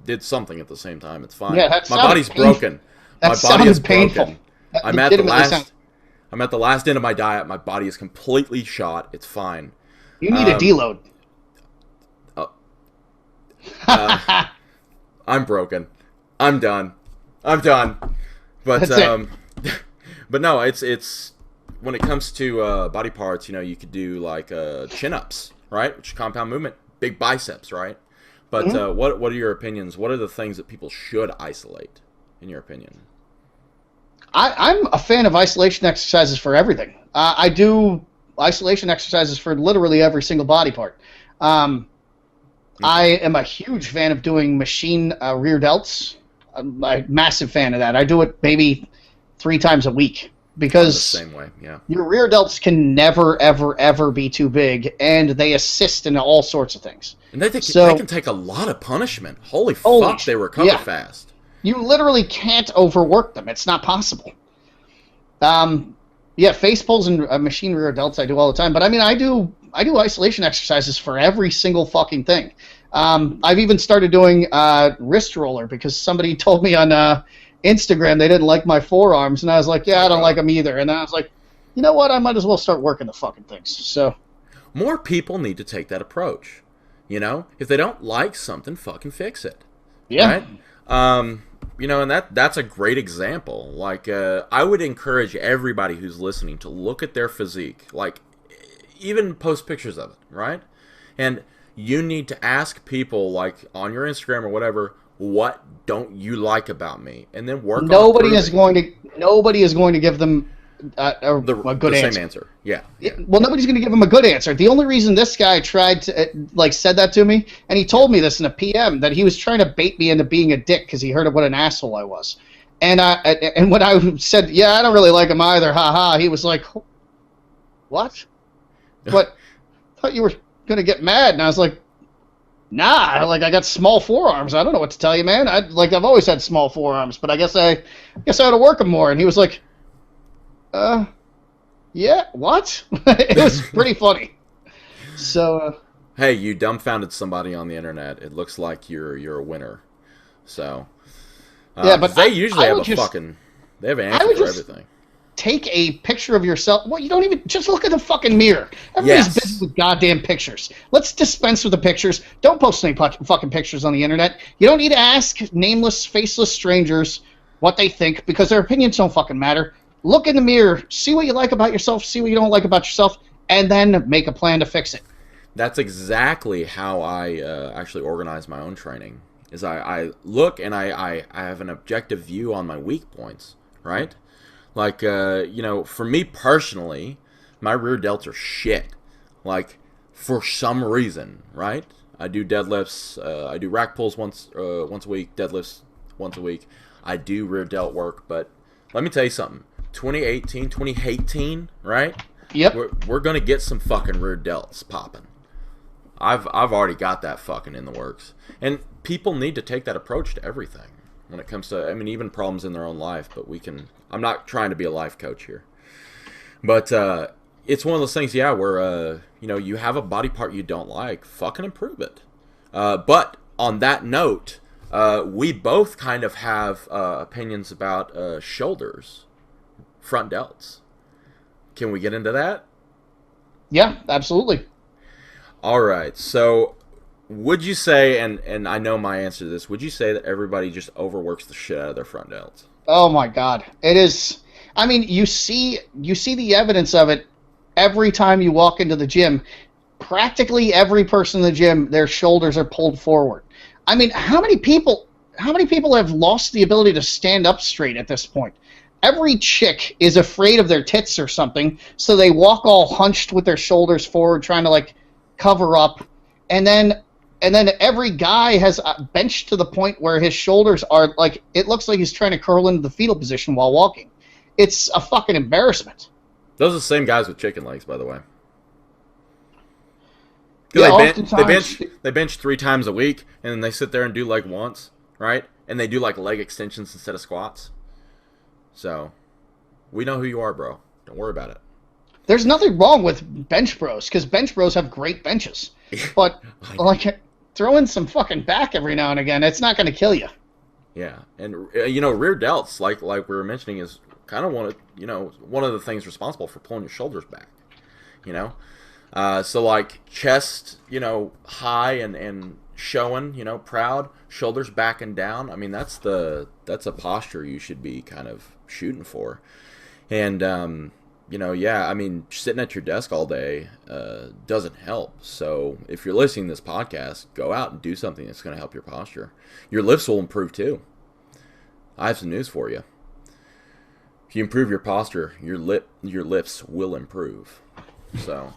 did something at the same time. It's fine. Yeah, My body's broken. That My body is painful. broken. I'm at the last end of my diet. My body is completely shot. It's fine. You need a deload. I'm broken. I'm done. But but no, it's when it comes to body parts, you know, you could do like chin ups, right? Which is compound movement, big biceps, right? But what are your opinions? What are the things that people should isolate, in your opinion? I'm a fan of isolation exercises for everything. I do isolation exercises for literally every single body part. I am a huge fan of doing machine rear delts. I'm a massive fan of that. I do it maybe 3 times a week because the same way, yeah. Your rear delts can never, ever, ever be too big, and they assist in all sorts of things. And they can take a lot of punishment. Holy fuck, they recover fast. You literally can't overwork them. It's not possible. Face pulls and machine rear delts I do all the time. But I mean, I do isolation exercises for every single fucking thing. I've even started doing wrist roller because somebody told me on Instagram they didn't like my forearms, and I was like, yeah, I don't like them either. And then I was like, you know what? I might as well start working the fucking things. So more people need to take that approach. You know, if they don't like something, fucking fix it. Yeah. Right? You know, and that's a great example. Like, I would encourage everybody who's listening to look at their physique. Like, even post pictures of it, right? And you need to ask people, like, on your Instagram or whatever, what don't you like about me? And then work Nobody is going to give them a good answer. Same answer. Yeah. Well, nobody's going to give him a good answer. The only reason this guy tried to, said that to me, and he told me this in a PM, that he was trying to bait me into being a dick because he heard what an asshole I was. And when I said, yeah, I don't really like him either, haha, he was like, what? What? I thought you were going to get mad. And I was like, nah, I got small forearms. I don't know what to tell you, man. I've always had small forearms, but I guess I ought to work them more. And he was like, yeah, what? It was pretty funny. So, hey, you dumbfounded somebody on the internet. It looks like you're a winner. So, yeah, but they usually have they have an answer for everything. Take a picture of yourself. Well, you don't even just look at the fucking mirror. Everybody's busy with goddamn pictures. Let's dispense with the pictures. Don't post any fucking pictures on the internet. You don't need to ask nameless, faceless strangers what they think because their opinions don't fucking matter. Look in the mirror, see what you like about yourself, see what you don't like about yourself, and then make a plan to fix it. That's exactly how I actually organize my own training. Is I look and I have an objective view on my weak points, right? Like, for me personally, my rear delts are shit. Like, for some reason, right? I do deadlifts, I do rack pulls once a week, deadlifts once a week. I do rear delt work, but let me tell you something. 2018, right? Yep. We're gonna get some fucking rear delts popping. I've already got that fucking in the works. And people need to take that approach to everything when it comes to, I mean, even problems in their own life, but I'm not trying to be a life coach here. But it's one of those things, where you have a body part you don't like, fucking improve it. But on that note, we both kind of have opinions about shoulders. Front delts. Can we get into that? Yeah, absolutely. All right. So, would you say, and I know my answer to this, would you say that everybody just overworks the shit out of their front delts? Oh my God, it is. I mean, you see the evidence of it every time you walk into the gym. Practically every person in the gym, their shoulders are pulled forward. I mean, how many people have lost the ability to stand up straight at this point? Every chick is afraid of their tits or something, so they walk all hunched with their shoulders forward, trying to like cover up, and then every guy has benched to the point where his shoulders are like, it looks like he's trying to curl into the fetal position while walking. It's a fucking embarrassment. Those are the same guys with chicken legs, by the way. Yeah, They bench 3 times a week, and then they sit there and do like once, right? And they do like leg extensions instead of squats. So, we know who you are, bro. Don't worry about it. There's nothing wrong with bench bros, because bench bros have great benches. But, like, throw in some fucking back every now and again. It's not going to kill you. Yeah, and rear delts, like we were mentioning, is kind of one of the things responsible for pulling your shoulders back. So like chest, high and showing, proud, shoulders back and down. I mean, that's a posture you should be kind of shooting for. And yeah, I mean, sitting at your desk all day doesn't help. So if you're listening to this podcast, go out and do something that's going to help your posture. Your lifts will improve too. I have some news for you. If you improve your posture, your lifts will improve. So,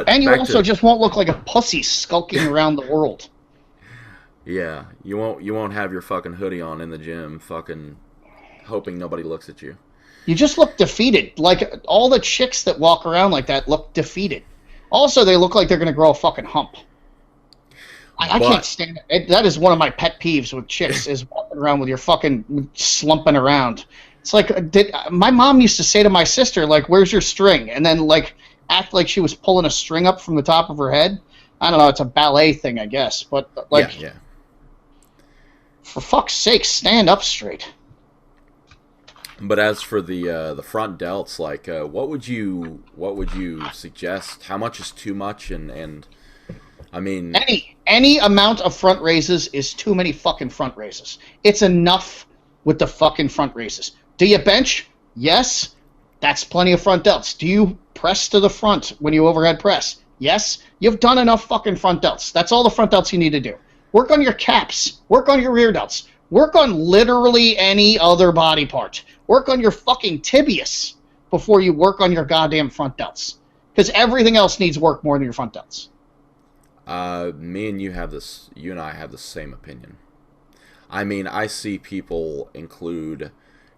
and you also just won't look like a pussy skulking around the world. Yeah, you won't have your fucking hoodie on in the gym, fucking hoping nobody looks at you. You just look defeated. Like, all the chicks that walk around like that look defeated. Also, they look like they're going to grow a fucking hump. I can't stand it. That is one of my pet peeves with chicks, is walking around with your fucking slumping around. It's like, my mom used to say to my sister, like, where's your string? And then, like, act like she was pulling a string up from the top of her head. I don't know, it's a ballet thing, I guess. But, like, yeah. For fuck's sake, stand up straight. But as for the front delts, like, what would you suggest? How much is too much? And I mean, any amount of front raises is too many fucking front raises. It's enough with the fucking front raises. Do you bench? Yes. That's plenty of front delts. Do you press to the front when you overhead press? Yes. You've done enough fucking front delts. That's all the front delts you need to do. Work on your caps. Work on your rear delts. Work on literally any other body part. Work on your fucking tibius before you work on your goddamn front delts. Because everything else needs work more than your front delts. You and I have the same opinion. I mean, I see people include,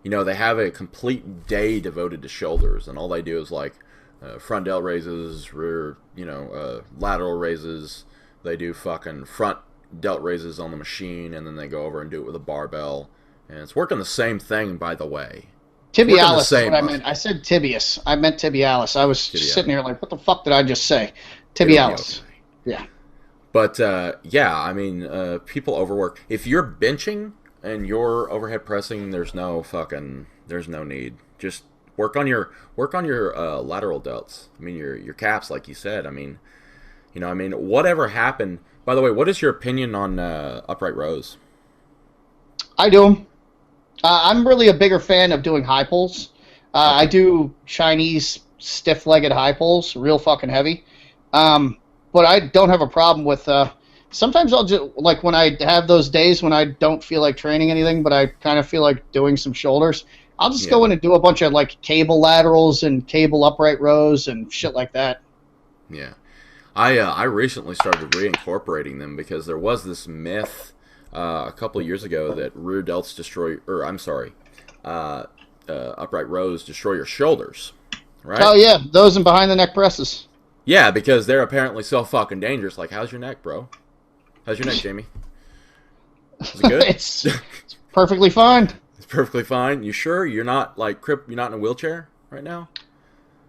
they have a complete day devoted to shoulders, and all they do is like front delt raises, rear, lateral raises. They do fucking front delt raises on the machine, and then they go over and do it with a barbell. And it's working the same thing, by the way. Tibialis is what I meant. I said tibius. I meant tibialis. I was sitting here like, what the fuck did I just say? Tibialis. Okay. Yeah. But, I mean, people overwork. If you're benching and you're overhead pressing, there's no need. Just work on your lateral delts. I mean, your caps, like you said. I mean, whatever happened. By the way, what is your opinion on upright rows? I do them. I'm really a bigger fan of doing high pulls. Okay. I do Chinese stiff-legged high pulls, real fucking heavy. But I don't have a problem with. Sometimes I'll just, like, when I have those days when I don't feel like training anything, but I kind of feel like doing some shoulders. I'll just go in and do a bunch of like cable laterals and cable upright rows and shit like that. Yeah, I recently started reincorporating them because there was this myth a couple of years ago that rear delts upright rows destroy your shoulders, right? Oh yeah, those and behind the neck presses. Yeah, because they're apparently so fucking dangerous. Like, how's your neck, bro? How's your neck, Jamie? Is it good? It's perfectly fine. It's perfectly fine. You sure you're not like you're not in a wheelchair right now?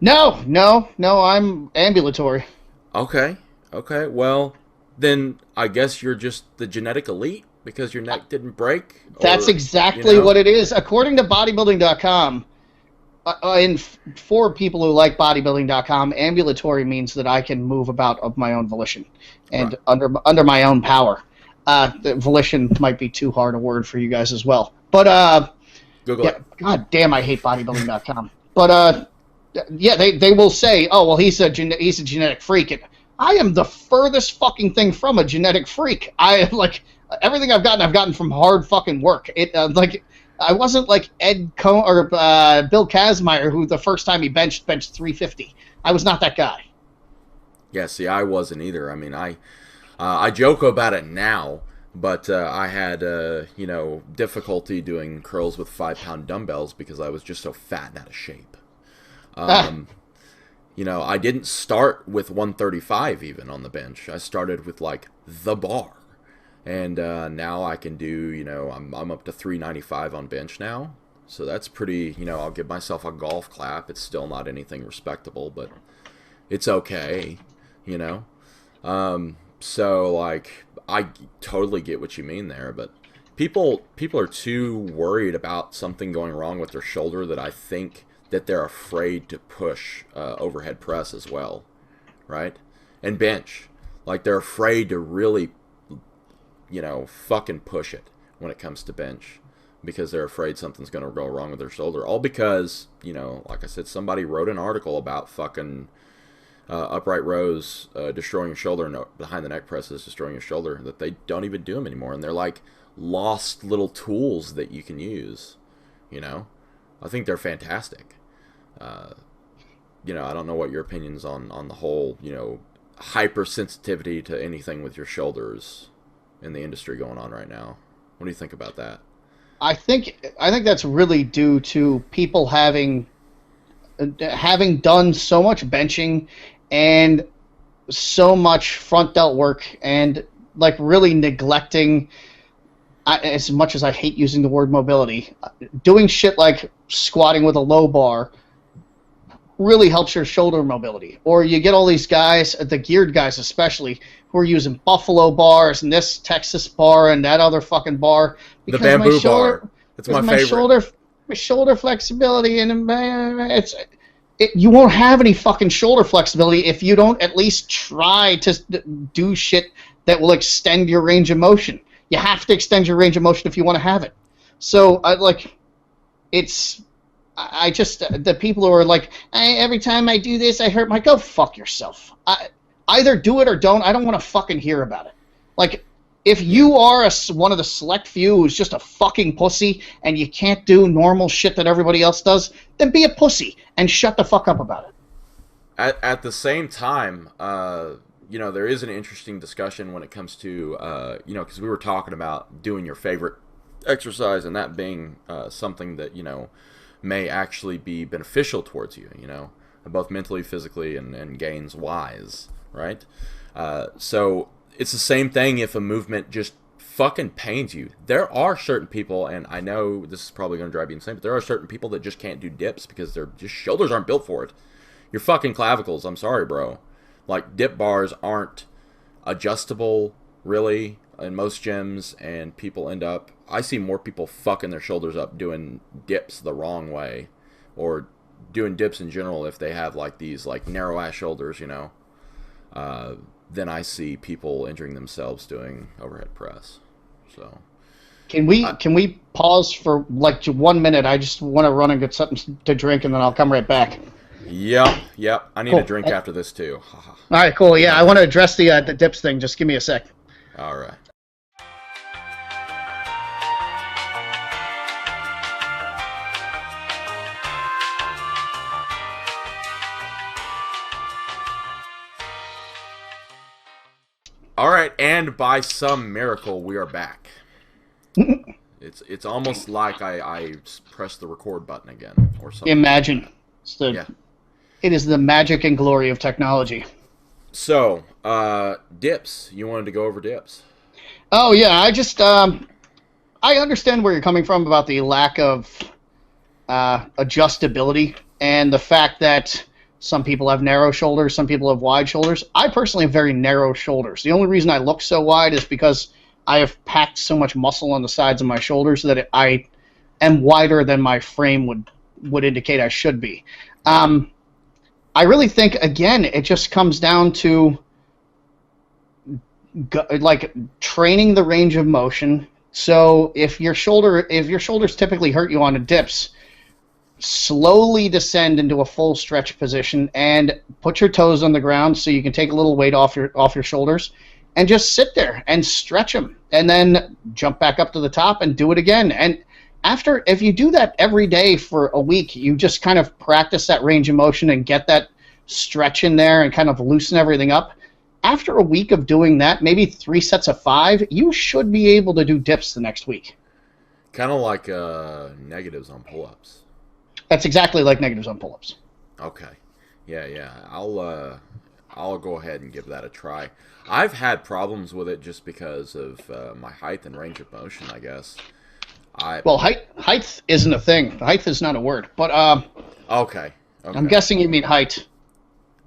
No, I'm ambulatory. Okay. Well, then I guess you're just the genetic elite because your neck didn't break. That's exactly what it is. According to bodybuilding.com, and for people who like bodybuilding.com, ambulatory means that I can move about of my own volition and under my own power. The volition might be too hard a word for you guys as well. But Google Yeah, it. god damn, I hate bodybuilding.com. But yeah, they will say, oh well, he's a genetic freak. And I am the furthest fucking thing from a genetic freak. I like everything I've gotten from hard fucking work. It like I wasn't like Ed Cohn or Bill Kazmaier, who the first time he benched 350. I was not that guy. Yeah, see, I wasn't either. I mean, I joke about it now, but I had difficulty doing curls with 5-pound dumbbells because I was just so fat and out of shape. I didn't start with 135 even on the bench. I started with like the bar, and now I can do I'm up to 395 on bench now. So that's pretty. I'll give myself a golf clap. It's still not anything respectable, but it's okay. So like I totally get what you mean there, but people are too worried about something going wrong with their shoulder that I think that they're afraid to push overhead press as well, right? And bench, like they're afraid to really, fucking push it when it comes to bench because they're afraid something's going to go wrong with their shoulder. All because, like I said, somebody wrote an article about fucking upright rows destroying your shoulder and behind the neck presses destroying your shoulder, that they don't even do them anymore. And they're like lost little tools that you can use, I think they're fantastic. I don't know what your opinions on the whole, hypersensitivity to anything with your shoulders in the industry going on right now. What do you think about that? I think that's really due to people having done so much benching and so much front delt work and like really neglecting, as much as I hate using the word mobility, doing shit like squatting with a low bar really helps your shoulder mobility. Or you get all these guys, the geared guys especially, who are using buffalo bars and this Texas bar and that other fucking bar. The bamboo bar. It's my favorite. My shoulder flexibility, and you won't have any fucking shoulder flexibility if you don't at least try to do shit that will extend your range of motion. You have to extend your range of motion if you want to have it. So, the people who are like, every time I do this, I hurt my... Go fuck yourself. Either do it or don't. I don't want to fucking hear about it. Like, if you are one of the select few who's just a fucking pussy and you can't do normal shit that everybody else does, then be a pussy and shut the fuck up about it. At the same time, there is an interesting discussion when it comes to, because we were talking about doing your favorite exercise and that being something that, may actually be beneficial towards you, both mentally, physically, and gains-wise, right? So it's the same thing if a movement just fucking pains you. There are certain people, and I know this is probably going to drive you insane, but there are certain people that just can't do dips because their just shoulders aren't built for it. Your fucking clavicles, I'm sorry, bro. Like, dip bars aren't adjustable, really, in most gyms, and people end up... I see more people fucking their shoulders up doing dips the wrong way, or doing dips in general if they have, like, these, like, narrow-ass shoulders, than I see people injuring themselves doing overhead press. So... Can we pause for, like, 1 minute? I just want to run and get something to drink, and then I'll come right back. Yep. I need a drink after this, too. All right, cool. Yeah, I want to address the dips thing. Just give me a sec. All right. All right, and by some miracle, we are back. It's almost like I pressed the record button again or something. Imagine. It is the magic and glory of technology. So, dips. You wanted to go over dips. Oh, yeah. I understand where you're coming from about the lack of adjustability and the fact that some people have narrow shoulders, some people have wide shoulders. I personally have very narrow shoulders. The only reason I look so wide is because I have packed so much muscle on the sides of my shoulders that I am wider than my frame would indicate I should be. I really think, again, it just comes down to like training the range of motion So if your shoulders typically hurt you on the dips, slowly descend into a full stretch position and put your toes on the ground so you can take a little weight off your shoulders and just sit there and stretch them and then jump back up to the top and do it again. And if you do that every day for a week, you just kind of practice that range of motion and get that stretch in there and kind of loosen everything up. After a week of doing that, maybe 3 sets of 5, you should be able to do dips the next week. Kind of like negatives on pull-ups. That's exactly like negatives on pull-ups. Okay. Yeah. I'll go ahead and give that a try. I've had problems with it just because of my height and range of motion, I guess. Well, height isn't a thing. Height is not a word. But Okay. I'm guessing you mean height.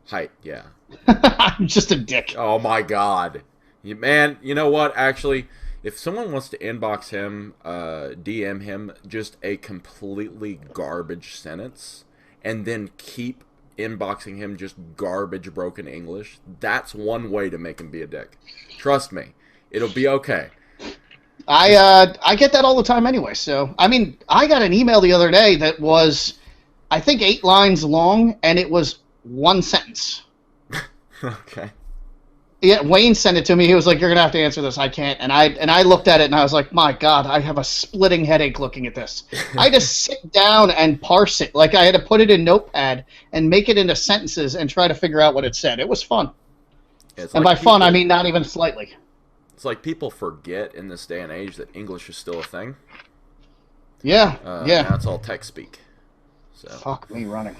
Height, yeah. I'm just a dick. Oh my god. Man, you know what? Actually, if someone wants to inbox him, DM him just a completely garbage sentence, and then keep inboxing him just garbage broken English, that's one way to make him be a dick. Trust me. It'll be okay. I get that all the time anyway. So, I mean, I got an email the other day that was, I think, 8 lines long, and it was 1 sentence. Okay. Yeah, Wayne sent it to me. He was like, "You're gonna have to answer this. I can't." And I looked at it and I was like, "My God, I have a splitting headache looking at this." I had to sit down and parse it. Like I had to put it in Notepad and make it into sentences and try to figure out what it said. It was fun. Yeah, and by fun, I mean not even slightly. It's like people forget in this day and age that English is still a thing. Yeah. Now it's all tech speak. So. Fuck me running.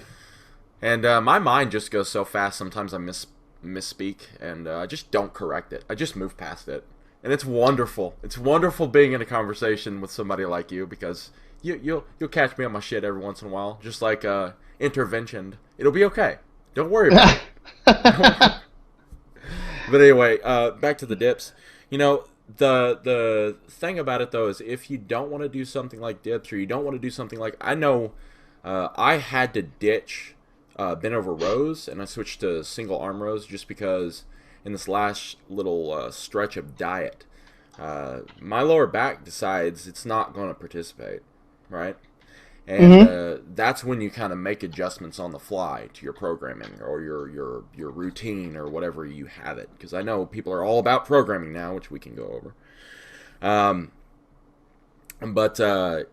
And my mind just goes so fast. Sometimes I misspeak, and I just don't correct it. I just move past it, and it's wonderful. It's wonderful being in a conversation with somebody like you, because you'll catch me on my shit every once in a while, just like intervention. It'll be okay. Don't worry about it. But anyway, back to the dips. You know, the thing about it though is if you don't want to do something like dips, or you don't want to do something like, I know I had to ditch bent over rows, and I switched to single arm rows just because in this last little stretch of diet, my lower back decides it's not going to participate, right? And that's when you kind of make adjustments on the fly to your programming or your routine or whatever you have it. Because I know people are all about programming now, which we can go over. But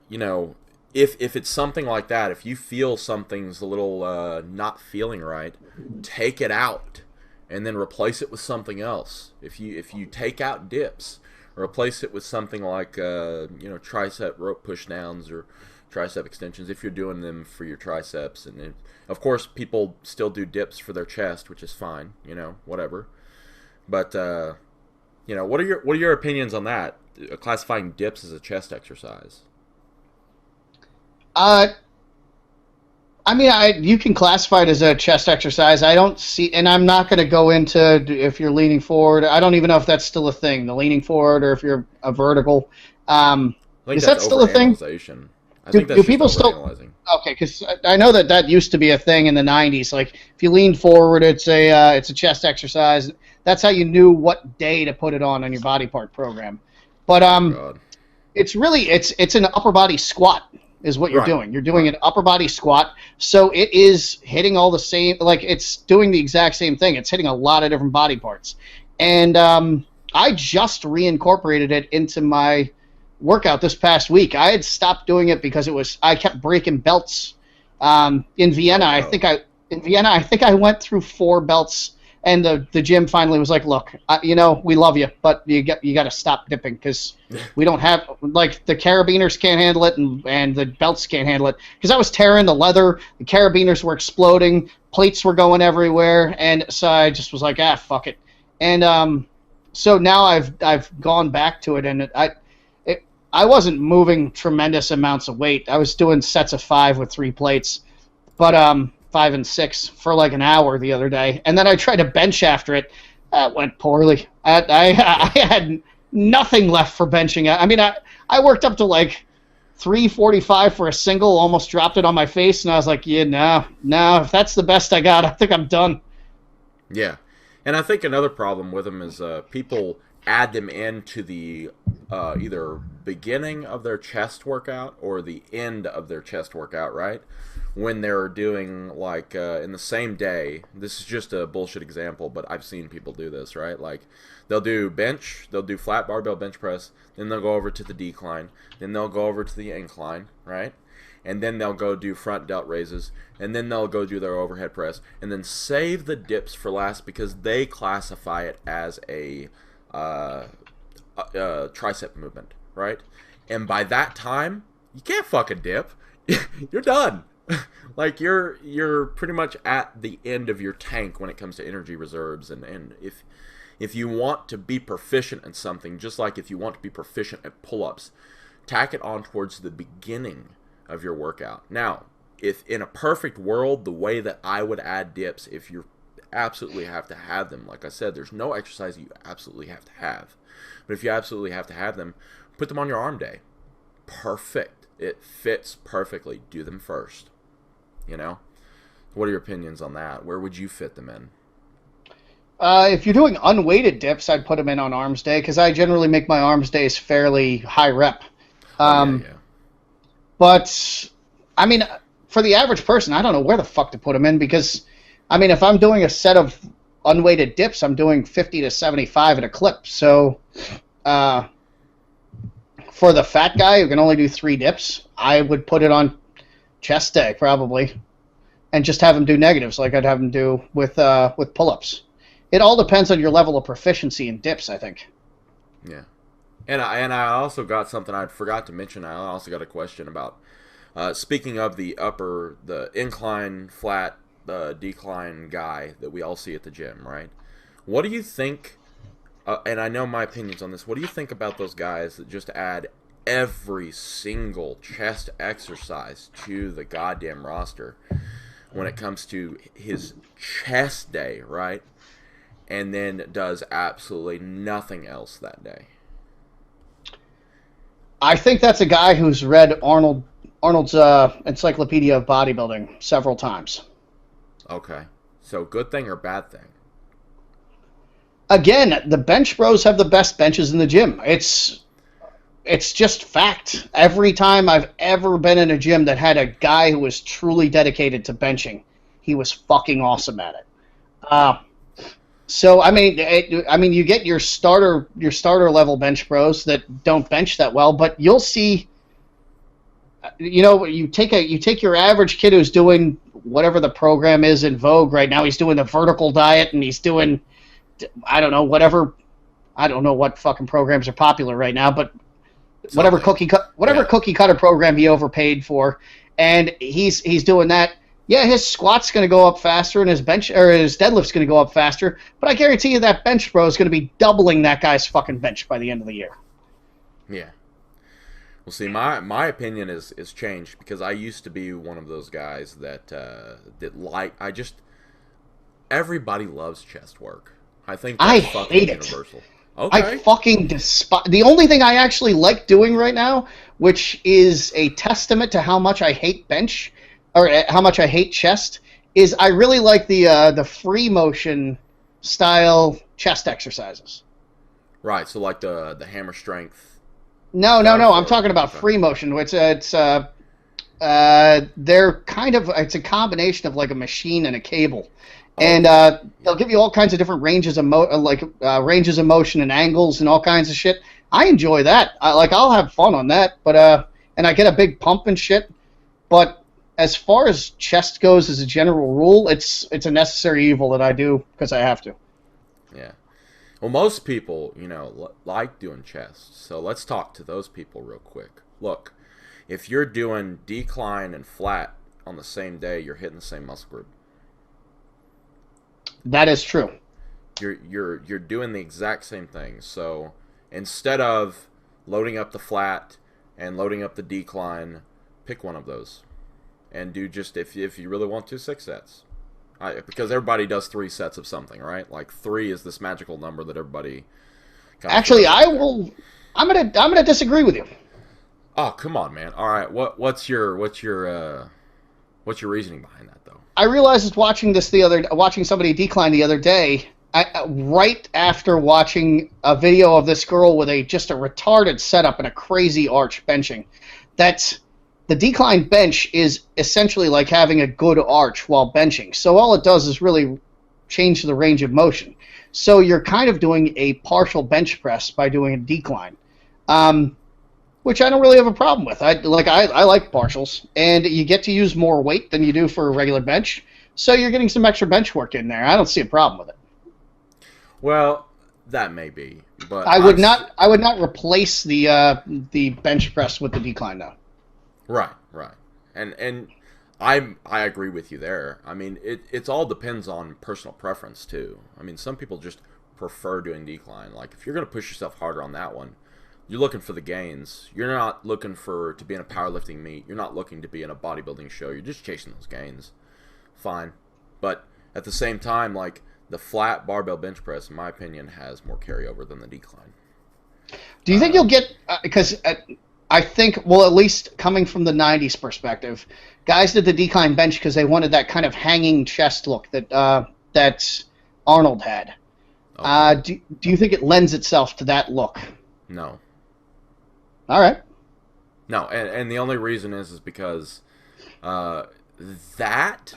you know, if it's something like that, if you feel something's a little not feeling right, take it out and then replace it with something else. If you take out dips, replace it with something like tricep rope push downs or tricep extensions if you're doing them for your triceps. And then, of course, people still do dips for their chest, which is fine, whatever. But what are your opinions on that? Classifying dips as a chest exercise? I mean, you can classify it as a chest exercise. I don't see, and I'm not going to go into if you're leaning forward. I don't even know if that's still a thing, the leaning forward, or if you're a vertical. Is that still a thing? I think that's people still? Okay, because I know that used to be a thing in the '90s. Like if you lean forward, it's a chest exercise. That's how you knew what day to put it on your body part program. But it's really it's an upper body squat is what you're doing. You're doing an upper body squat, so it is hitting all the same. Like it's doing the exact same thing. It's hitting a lot of different body parts, and I just reincorporated it into my workout this past week. I had stopped doing it because I kept breaking belts. In Vienna, I think I went through 4 belts, and the gym finally was like, "Look, we love you, but you got to stop dipping because we don't have the carabiners can't handle it, and the belts can't handle it because I was tearing the leather, the carabiners were exploding, plates were going everywhere, and so I just was like, fuck it." And so now I've gone back to it, and I wasn't moving tremendous amounts of weight. I was doing sets of 5 with 3 plates, but 5 and 6 for like an hour the other day. And then I tried to bench after it. That went poorly. I had nothing left for benching. I mean, I worked up to like 345 for a single, almost dropped it on my face, and I was like, no, if that's the best I got, I think I'm done. Yeah. And I think another problem with them is people add them into the either beginning of their chest workout or the end of their chest workout, right? When they're doing, like, in the same day, this is just a bullshit example, but I've seen people do this, right? Like, they'll do bench, they'll do flat barbell bench press, then they'll go over to the decline, then they'll go over to the incline, right? And then they'll go do front delt raises, and then they'll go do their overhead press, and then save the dips for last because they classify it as a tricep movement, right? And by that time, you can't fucking dip. You're done. Like, you're pretty much at the end of your tank when it comes to energy reserves, and if you want to be proficient in something, just like if you want to be proficient at pull-ups, tack it on towards the beginning of your workout. Now, if in a perfect world, the way that I would add dips, if you absolutely have to have them, like I said, there's no exercise you absolutely have to have, but if you absolutely have to have them, put them on your arm day. Perfect. It fits perfectly. Do them first. You know? What are your opinions on that? Where would you fit them in? If you're doing unweighted dips, I'd put them in on arms day because I generally make my arms days fairly high rep. Yeah. But, I mean, for the average person, I don't know where the fuck to put them in because, I mean, if I'm doing a set of unweighted dips, I'm doing 50 to 75 at a clip. So, for the fat guy who can only do 3 dips, I would put it on chest day probably, and just have him do negatives like I'd have him do with pull-ups. It all depends on your level of proficiency in dips, I think. Yeah. And I also got something I forgot to mention. I also got a question about, speaking of the incline, flat, decline guy that we all see at the gym, right? What do you think, and I know my opinions on this, what do you think about those guys that just add every single chest exercise to the goddamn roster when it comes to his chest day, right? And then does absolutely nothing else that day? I think that's a guy who's read Arnold's Encyclopedia of Bodybuilding several times. Okay. So good thing or bad thing? Again, the bench bros have the best benches in the gym. It's just fact. Every time I've ever been in a gym that had a guy who was truly dedicated to benching, he was fucking awesome at it. So I mean, you get your starter level bench bros that don't bench that well, but you'll see. You know, you take your average kid who's doing whatever the program is in vogue right now. He's doing the vertical diet, and he's doing, I don't know what fucking programs are popular right now, but whatever cookie cutter program he overpaid for, and he's doing that. Yeah, his squat's going to go up faster, and his deadlift's going to go up faster. But I guarantee you that bench bro is going to be doubling that guy's fucking bench by the end of the year. Yeah. Well, see, my opinion is changed because I used to be one of those guys that everybody loves chest work. I think that's fucking universal. Okay. I fucking despise. The only thing I actually like doing right now, which is a testament to how much I hate bench, or how much I hate chest, is I really like the free motion style chest exercises. Right. So like the hammer strength. No. I'm talking about free motion. It's a combination of like a machine and a cable. And they'll give you all kinds of different ranges of motion and angles and all kinds of shit. I enjoy that. I'll have fun on that, but and I get a big pump and shit. But as far as chest goes, as a general rule, it's a necessary evil that I do because I have to. Yeah. Well, most people, like doing chest. So let's talk to those people real quick. Look, if you're doing decline and flat on the same day, you're hitting the same muscle group. That is true. You're doing the exact same thing. So instead of loading up the flat and loading up the decline, pick one of those and do just if you really want to 6 sets. Because everybody does 3 sets of something, right? Like 3 is this magical number that everybody. Actually, I'm gonna disagree with you. Oh, come on, man! All right, what's your reasoning behind that, though? I realized watching somebody decline the other day right after watching a video of this girl with just a retarded setup and a crazy arch benching. The decline bench is essentially like having a good arch while benching. So all it does is really change the range of motion. So you're kind of doing a partial bench press by doing a decline, which I don't really have a problem with. I like partials, and you get to use more weight than you do for a regular bench. So you're getting some extra bench work in there. I don't see a problem with it. Well, that may be, but I would not replace the bench press with the decline though. Right, and I agree with you there. I mean, it's all depends on personal preference too. I mean, some people just prefer doing decline. Like if you're gonna push yourself harder on that one, you're looking for the gains. You're not looking to be in a powerlifting meet. You're not looking to be in a bodybuilding show. You're just chasing those gains. Fine, but at the same time, like the flat barbell bench press, in my opinion, has more carryover than the decline. Do you think you'll get because I think, well, at least coming from the 90s perspective, guys did the decline bench because they wanted that kind of hanging chest look that Arnold had. Okay. Do you think it lends itself to that look? No. All right. No, and the only reason is because that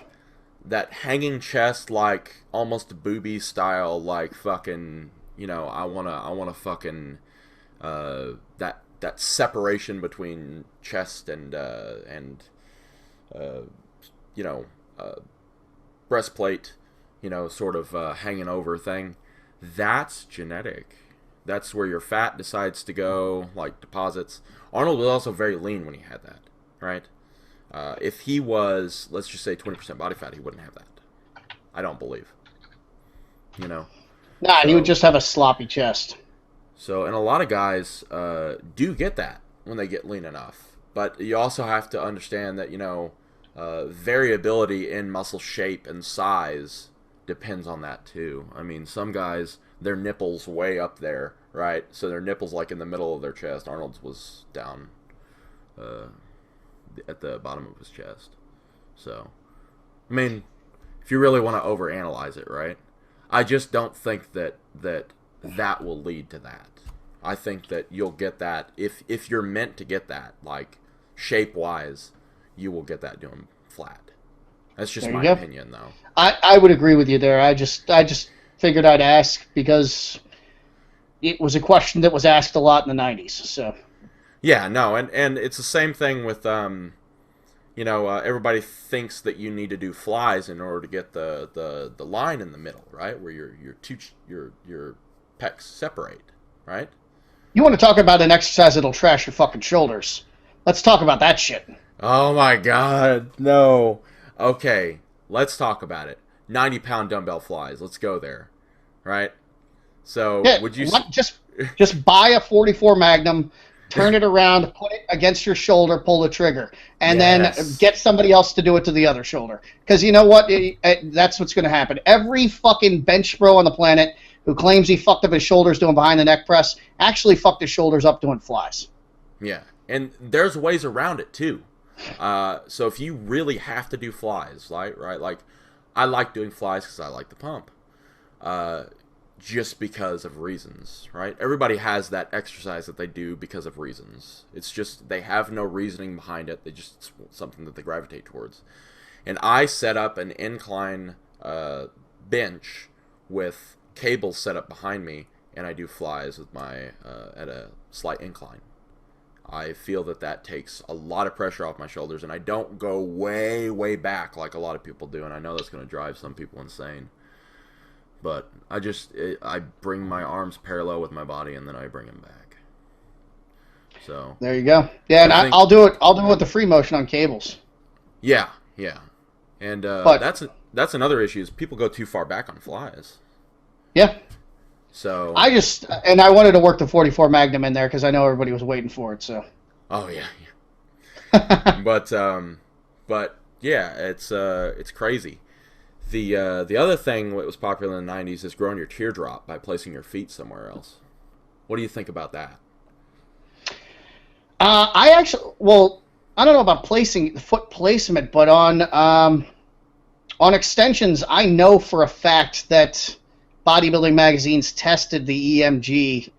hanging chest, like almost booby style, like fucking, I wanna fucking that separation between chest and breastplate, sort of hanging over thing. That's genetic. That's where your fat decides to go, like deposits. Arnold was also very lean when he had that, right? If he was, let's just say 20% body fat, he wouldn't have that. I don't believe. Nah, he would just have a sloppy chest. So, and a lot of guys do get that when they get lean enough. But you also have to understand that, variability in muscle shape and size depends on that too. I mean, some guys, their nipples way up there, right? So their nipples like in the middle of their chest. Arnold's was down at the bottom of his chest. So, I mean, if you really want to overanalyze it, right? I just don't think that will lead to that. I think that you'll get that if you're meant to get that, like shape wise, you will get that doing flat. That's just my opinion, though. I would agree with you there. I just figured I'd ask because it was a question that was asked a lot in the 90s. So yeah, no, and it's the same thing with everybody thinks that you need to do flies in order to get the line in the middle, right, where your pecs separate, right? You want to talk about an exercise that'll trash your fucking shoulders? Let's talk about that shit. Oh my god, no. Okay, let's talk about it. 90-pound dumbbell flies. Let's go there, right? So yeah, would you just buy a 44 Magnum, turn it around, put it against your shoulder, pull the trigger, and then get somebody else to do it to the other shoulder? Because you know what? That's what's going to happen. Every fucking bench bro on the planet who claims he fucked up his shoulders doing behind the neck press actually fucked his shoulders up doing flies. Yeah, and there's ways around it too. So if you really have to do flies, right? Like I like doing flies because I like the pump. Just because of reasons, right? Everybody has that exercise that they do because of reasons. It's just they have no reasoning behind it. They just it's something that they gravitate towards. And I set up an incline bench with cables set up behind me, and I do flies with my at a slight incline. I feel that takes a lot of pressure off my shoulders, and I don't go way, way back like a lot of people do, and I know that's going to drive some people insane. But I bring my arms parallel with my body, and then I bring them back. So there you go. Yeah, and I'll do it. I'll do it with the free motion on cables. Yeah, and that's another issue is people go too far back on flies. Yeah. So I wanted to work the 44 Magnum in there because I know everybody was waiting for it. So. Oh yeah. but yeah, it's crazy. The other thing that was popular in the 90s is growing your teardrop by placing your feet somewhere else. What do you think about that? I don't know about placing foot placement, but on extensions, I know for a fact that bodybuilding magazines tested the EMG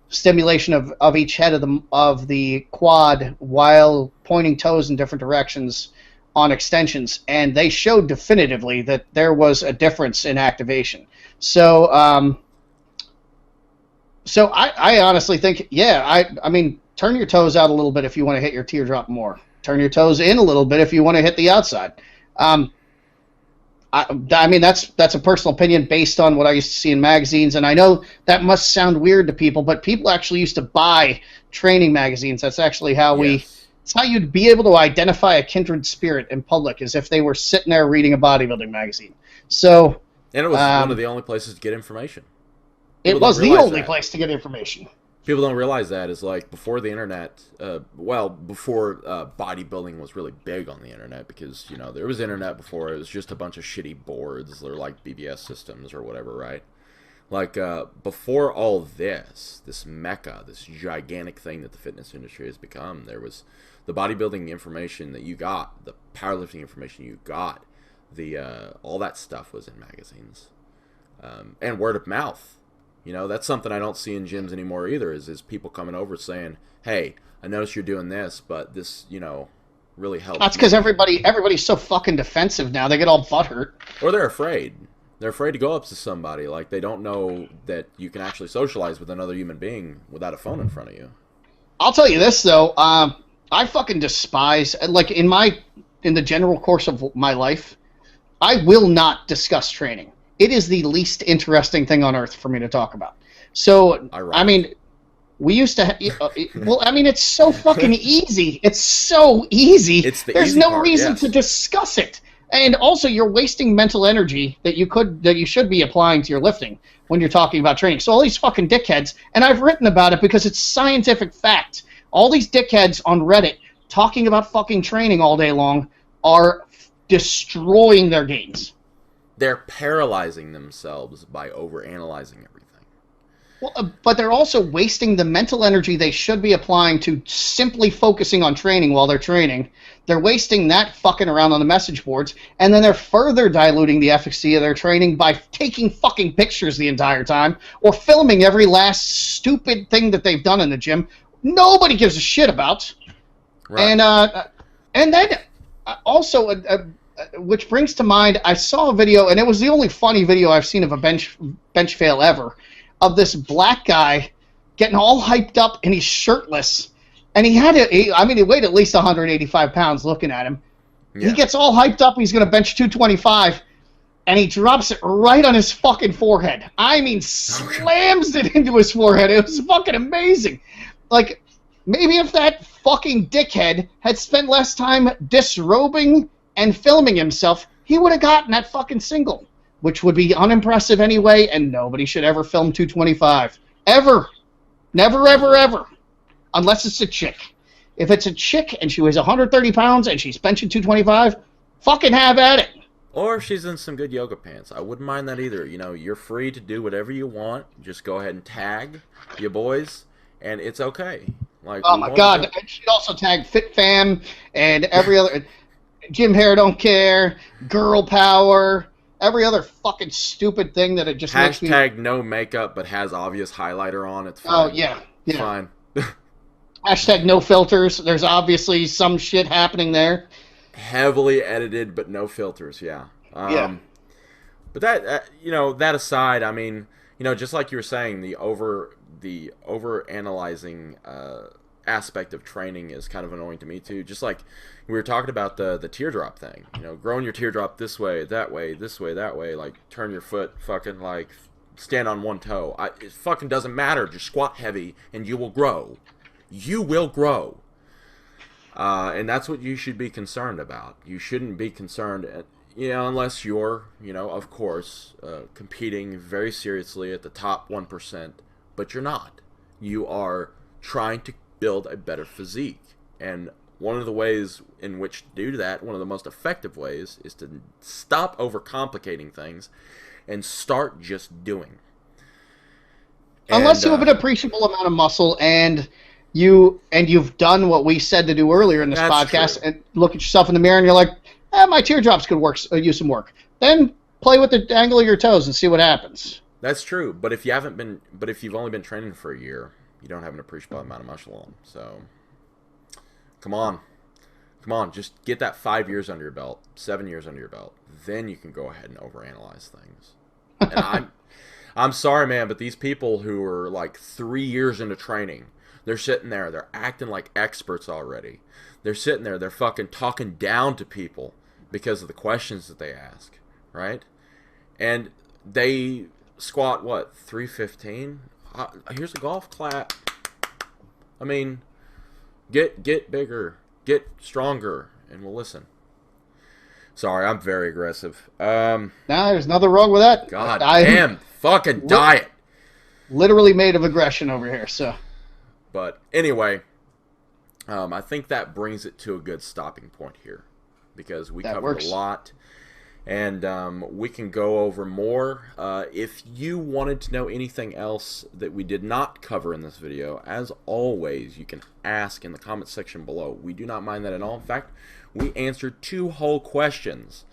stimulation of each head of the quad while pointing toes in different directions on extensions, and they showed definitively that there was a difference in activation. So, I honestly think, I mean, turn your toes out a little bit if you want to hit your teardrop more. Turn your toes in a little bit if you want to hit the outside. I mean, that's a personal opinion based on what I used to see in magazines, and I know that must sound weird to people, but people actually used to buy training magazines. That's actually how it's how you'd be able to identify a kindred spirit in public, as if they were sitting there reading a bodybuilding magazine. So, and it was one of the only places to get information. It was the only place to get information. People don't realize that is like before the internet, before bodybuilding was really big on the internet, because, you know, there was internet before. It was just a bunch of shitty boards or like BBS systems or whatever, right? Like before all this mecca, this gigantic thing that the fitness industry has become, there was the bodybuilding information that you got, the powerlifting information you got, the all that stuff was in magazines, and word of mouth. You know, that's something I don't see in gyms anymore either, is people coming over saying, hey, I noticed you're doing this, but this, you know, really helps. That's because everybody's so fucking defensive now. They get all butthurt. Or they're afraid. They're afraid to go up to somebody. Like, they don't know that you can actually socialize with another human being without a phone in front of you. I'll tell you this, though. I fucking despise, like, in the general course of my life, I will not discuss training. It is the least interesting thing on earth for me to talk about. So, I mean, we used to... well, I mean, it's so fucking easy. It's so easy. There's no reason to discuss it. And also, you're wasting mental energy that you should be applying to your lifting when you're talking about training. So all these fucking dickheads, and I've written about it because it's scientific fact, all these dickheads on Reddit talking about fucking training all day long are destroying their gains. They're paralyzing themselves by overanalyzing everything. Well, but they're also wasting the mental energy they should be applying to simply focusing on training while they're training. They're wasting that fucking around on the message boards, and then they're further diluting the efficacy of their training by taking fucking pictures the entire time or filming every last stupid thing that they've done in the gym. Nobody gives a shit about. Right. And then also... which brings to mind, I saw a video, and it was the only funny video I've seen of a bench fail ever, of this black guy getting all hyped up, and he's shirtless, and he weighed at least 185 pounds looking at him. Yeah. He gets all hyped up, he's going to bench 225, and he drops it right on his fucking forehead. I mean, slams it into his forehead. It was fucking amazing. Like, maybe if that fucking dickhead had spent less time disrobing and filming himself, he would have gotten that fucking single, which would be unimpressive anyway, and nobody should ever film 225. Ever. Never, ever, ever. Unless it's a chick. If it's a chick and she weighs 130 pounds and she's benching 225, fucking have at it. Or if she's in some good yoga pants. I wouldn't mind that either. You know, you're free to do whatever you want. Just go ahead and tag your boys, and it's okay. Like, oh my God. And she'd also tag FitFam and every other... Jim Hair Don't Care, Girl Power, every other fucking stupid thing that it just makes me... Hashtag no makeup but has obvious highlighter on. It's fine. Oh, yeah. Fine. Hashtag no filters. There's obviously some shit happening there. Heavily edited but no filters, yeah. Yeah. But that aside, I mean, you know, just like you were saying, the over-analyzing aspect of training is kind of annoying to me too. Just like we were talking about the teardrop thing, you know, growing your teardrop this way, that way, this way, that way, like turn your foot, fucking like stand on one toe. It fucking doesn't matter. Just squat heavy and you will grow. You will grow. And that's what you should be concerned about. You shouldn't be concerned, you know, unless you're, you know, of course, competing very seriously at the top 1%, but you're not. You are trying to build a better physique, and one of the ways in which to do that, one of the most effective ways, is to stop overcomplicating things and start just doing. Unless you have an appreciable amount of muscle and you've done what we said to do earlier in this podcast, and look at yourself in the mirror and you're like, my teardrops could use some work. Then play with the angle of your toes and see what happens. That's true. But if you've only been training for a year, you don't have an appreciable amount of muscle on. So, come on. Come on, just get that 5 years under your belt, 7 years under your belt. Then you can go ahead and overanalyze things. And I'm sorry, man, but these people who are like 3 years into training, they're sitting there, they're acting like experts already. They're sitting there, they're fucking talking down to people because of the questions that they ask, right? And they squat, what, 315? Here's a golf clap. I mean, get bigger. Get stronger, and we'll listen. Sorry, I'm very aggressive. Nah, there's nothing wrong with that. God damn, fucking diet. Literally made of aggression over here, so. But anyway, I think that brings it to a good stopping point here. Because we covered a lot. And we can go over more. If you wanted to know anything else that we did not cover in this video, as always, you can ask in the comment section below. We do not mind that at all. In fact, we answered 2 whole questions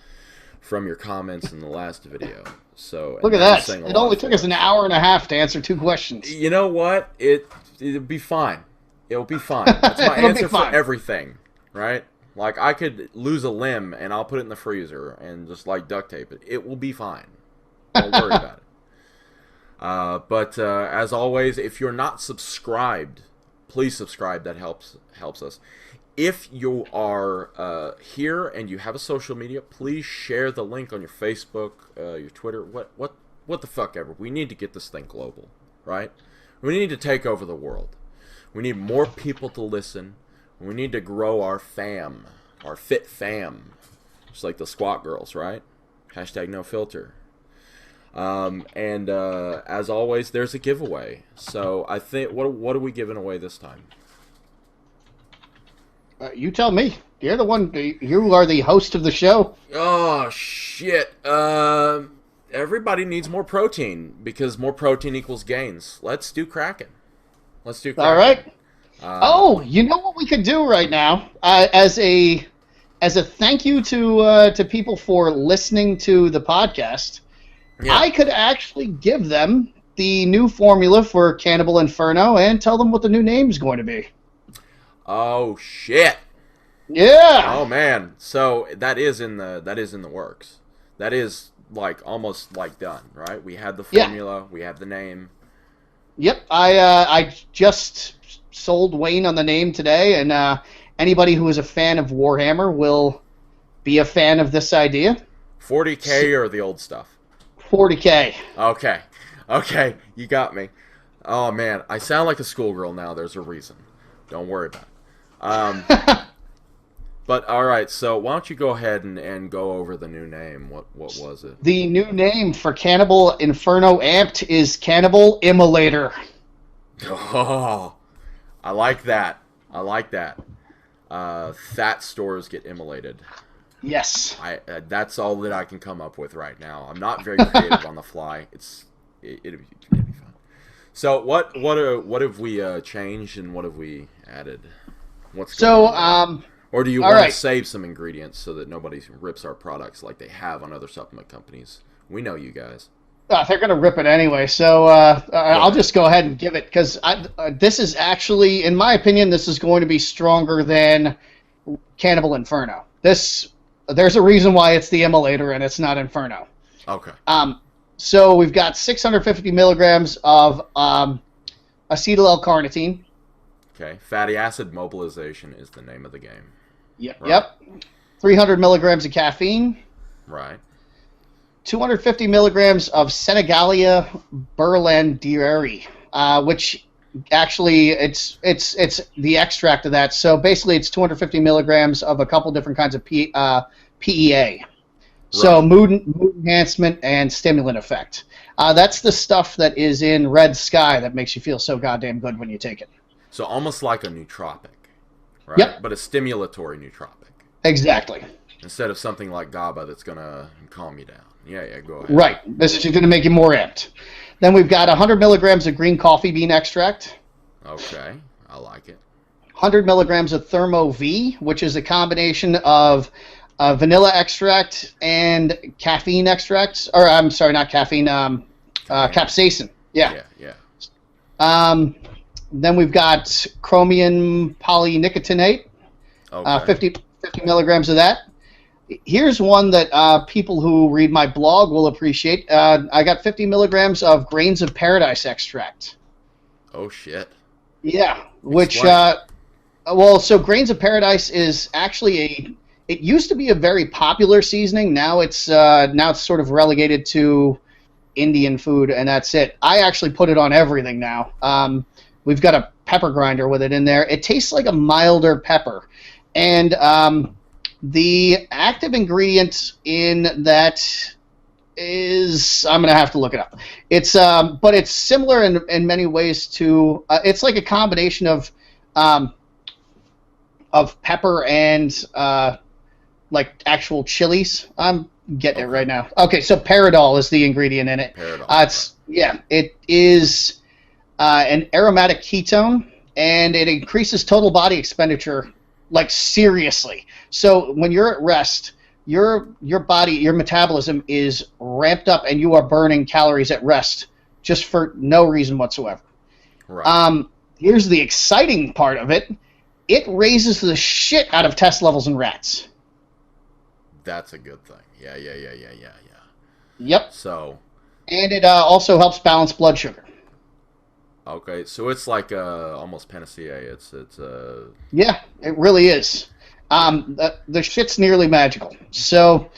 from your comments in the last video. So look at that. It only took us an hour and a half to answer 2 questions. You know what? It'll be fine. It'll be fine. That's my answer for everything, right? Like, I could lose a limb, and I'll put it in the freezer and just, like, duct tape it. It will be fine. Don't worry about it. But as always, if you're not subscribed, please subscribe. That helps us. If you are here and you have a social media, please share the link on your Facebook, your Twitter, what the fuck ever. We need to get this thing global, right? We need to take over the world. We need more people to listen. We need to grow our fam, our fit fam, just like the squat girls, right? Hashtag no filter. And as always, there's a giveaway. So I think, what are we giving away this time? You tell me. You're the one. You are the host of the show. Oh shit! Everybody needs more protein because more protein equals gains. Let's do Kraken. All right. You know what we could do right now, as a thank you to people for listening to the podcast. Yeah. I could actually give them the new formula for Cannibal Inferno and tell them what the new name is going to be. Oh shit! Yeah. Oh man. So that is in the works. That is like almost like done, right? We had the formula. Yeah. We have the name. Yep. I just sold Wayne on the name today, and anybody who is a fan of Warhammer will be a fan of this idea. 40K or the old stuff? 40K. Okay, you got me. Oh man, I sound like a schoolgirl now. There's a reason. Don't worry about it. But all right, so why don't you go ahead and go over the new name? What was it? The new name for Cannibal Inferno Amped is Cannibal Immolator. Oh, I like that. Fat stores get immolated. Yes. That's all that I can come up with right now. I'm not very creative on the fly. It'll be fun. So what have we changed and what have we added? Or do you want to save some ingredients so that nobody rips our products like they have on other supplement companies? We know you guys. They're going to rip it anyway, so I'll just go ahead and give it, because this is actually, in my opinion, this is going to be stronger than Cannibal Inferno. There's a reason why it's the Immolator and it's not Inferno. Okay. So we've got 650 milligrams of acetyl L-carnitine. Okay. Fatty acid mobilization is the name of the game. Yep. Right. Yep. 300 milligrams of caffeine. Right. 250 milligrams of Senegalia Berlandieri, which actually it's the extract of that. So basically, it's 250 milligrams of a couple different kinds of PEA. Right. So mood enhancement and stimulant effect. That's the stuff that is in Red Sky that makes you feel so goddamn good when you take it. So almost like a nootropic, right? Yep. But a stimulatory nootropic. Exactly. Instead of something like GABA that's going to calm you down. Yeah, go ahead. Right. This is going to make you more amped. Then we've got 100 milligrams of green coffee bean extract. Okay, I like it. 100 milligrams of Thermo V, which is a combination of vanilla extract and caffeine extracts. Or, I'm sorry, not caffeine, capsaicin. Yeah. Yeah. Then we've got chromium polynicotinate, Okay. 50 milligrams of that. Here's one that people who read my blog will appreciate. I got 50 milligrams of grains of paradise extract. Oh, shit. Yeah, which, Explain. so grains of paradise is actually it used to be a very popular seasoning. Now it's sort of relegated to Indian food, and that's it. I actually put it on everything now. We've got a pepper grinder with it in there. It tastes like a milder pepper. And the active ingredient in that is, I'm going to have to look it up. It's but it's similar in many ways to, it's like a combination of pepper and like actual chilies. I'm getting it right now. Okay, so paradol is the ingredient in it. Paradol. It is an aromatic ketone, and it increases total body expenditure, like seriously. So when you're at rest, your body, your metabolism is ramped up, and you are burning calories at rest just for no reason whatsoever. Right. Here's the exciting part of it. It raises the shit out of test levels in rats. That's a good thing. Yeah. Yep. So. And it also helps balance blood sugar. Okay, so it's like almost panacea. It's Yeah, it really is. The shit's nearly magical. So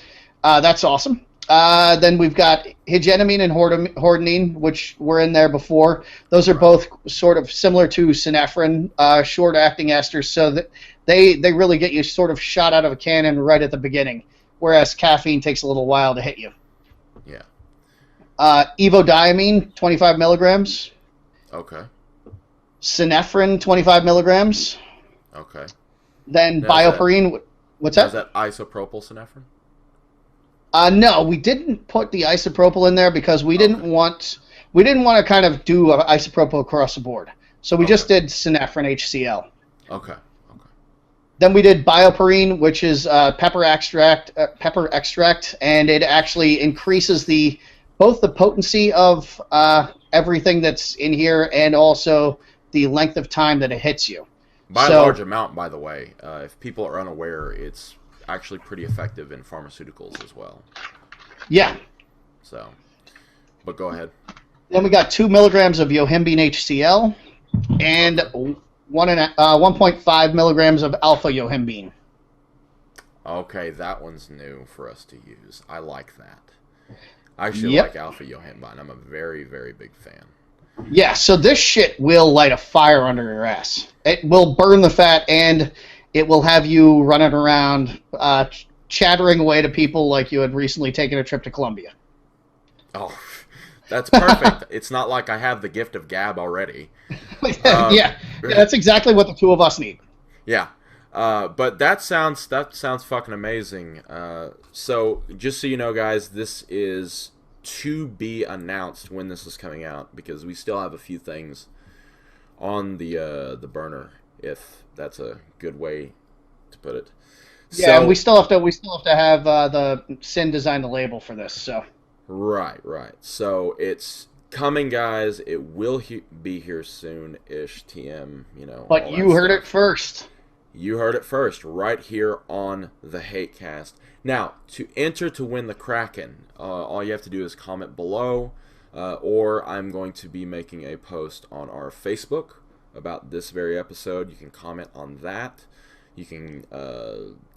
that's awesome. Then we've got hegetamine and hordenine, which were in there before. Those are both sort of similar to synephrine, short-acting esters, so that they really get you sort of shot out of a cannon right at the beginning, whereas caffeine takes a little while to hit you. Yeah. Evodimine, 25 milligrams. Okay. Synephrine, 25 milligrams. Okay. Then Now bioperine. What's that? Is that isopropyl synephrine? No, we didn't put the isopropyl in there because we didn't want to kind of do isopropyl across the board. So we just did synephrine HCl. Okay. Then we did bioperine, which is pepper extract, and it actually increases both the potency of everything that's in here and also the length of time that it hits you. By a large amount, by the way. If people are unaware, it's actually pretty effective in pharmaceuticals as well. Yeah. So, but go ahead. Then we got 2 milligrams of yohimbine HCl and 1.5 milligrams of alpha yohimbine. Okay, that one's new for us to use. I like that. I actually like alpha yohimbine. I'm a very, very big fan. Yeah, so this shit will light a fire under your ass. It will burn the fat, and it will have you running around chattering away to people like you had recently taken a trip to Colombia. Oh, that's perfect. It's not like I have the gift of gab already. Yeah, that's exactly what the two of us need. Yeah, but that sounds fucking amazing. So just so you know, guys, this is to be announced when this is coming out because we still have a few things on the burner, if that's a good way to put it. Yeah, so, and we still have to have the Sin design the label for this. So right. So it's coming, guys. It will be here soon-ish. TM, But you heard it first. You heard it first, right here on the Hatecast. Now, to enter to win the Kraken, all you have to do is comment below, or I'm going to be making a post on our Facebook about this very episode. You can comment on that. You can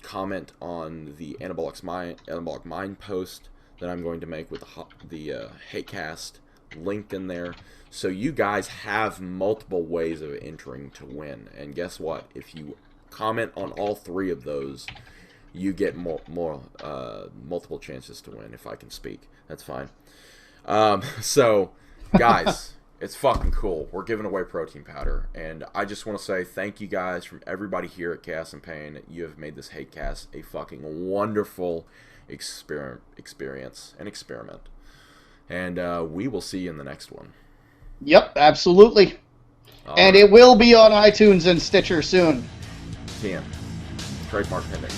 comment on the Anabolic Mind post that I'm going to make with the Hatecast link in there. So you guys have multiple ways of entering to win. And guess what? If you comment on all three of those, you get multiple chances to win. If I can speak, that's fine. So, guys, it's fucking cool. We're giving away protein powder, and I just want to say thank you guys from everybody here at Chaos and Pain. You have made this Hatecast a fucking wonderful experience and experiment. And we will see you in the next one. Yep, absolutely. And it will be on iTunes and Stitcher soon. TM. Trademark pending.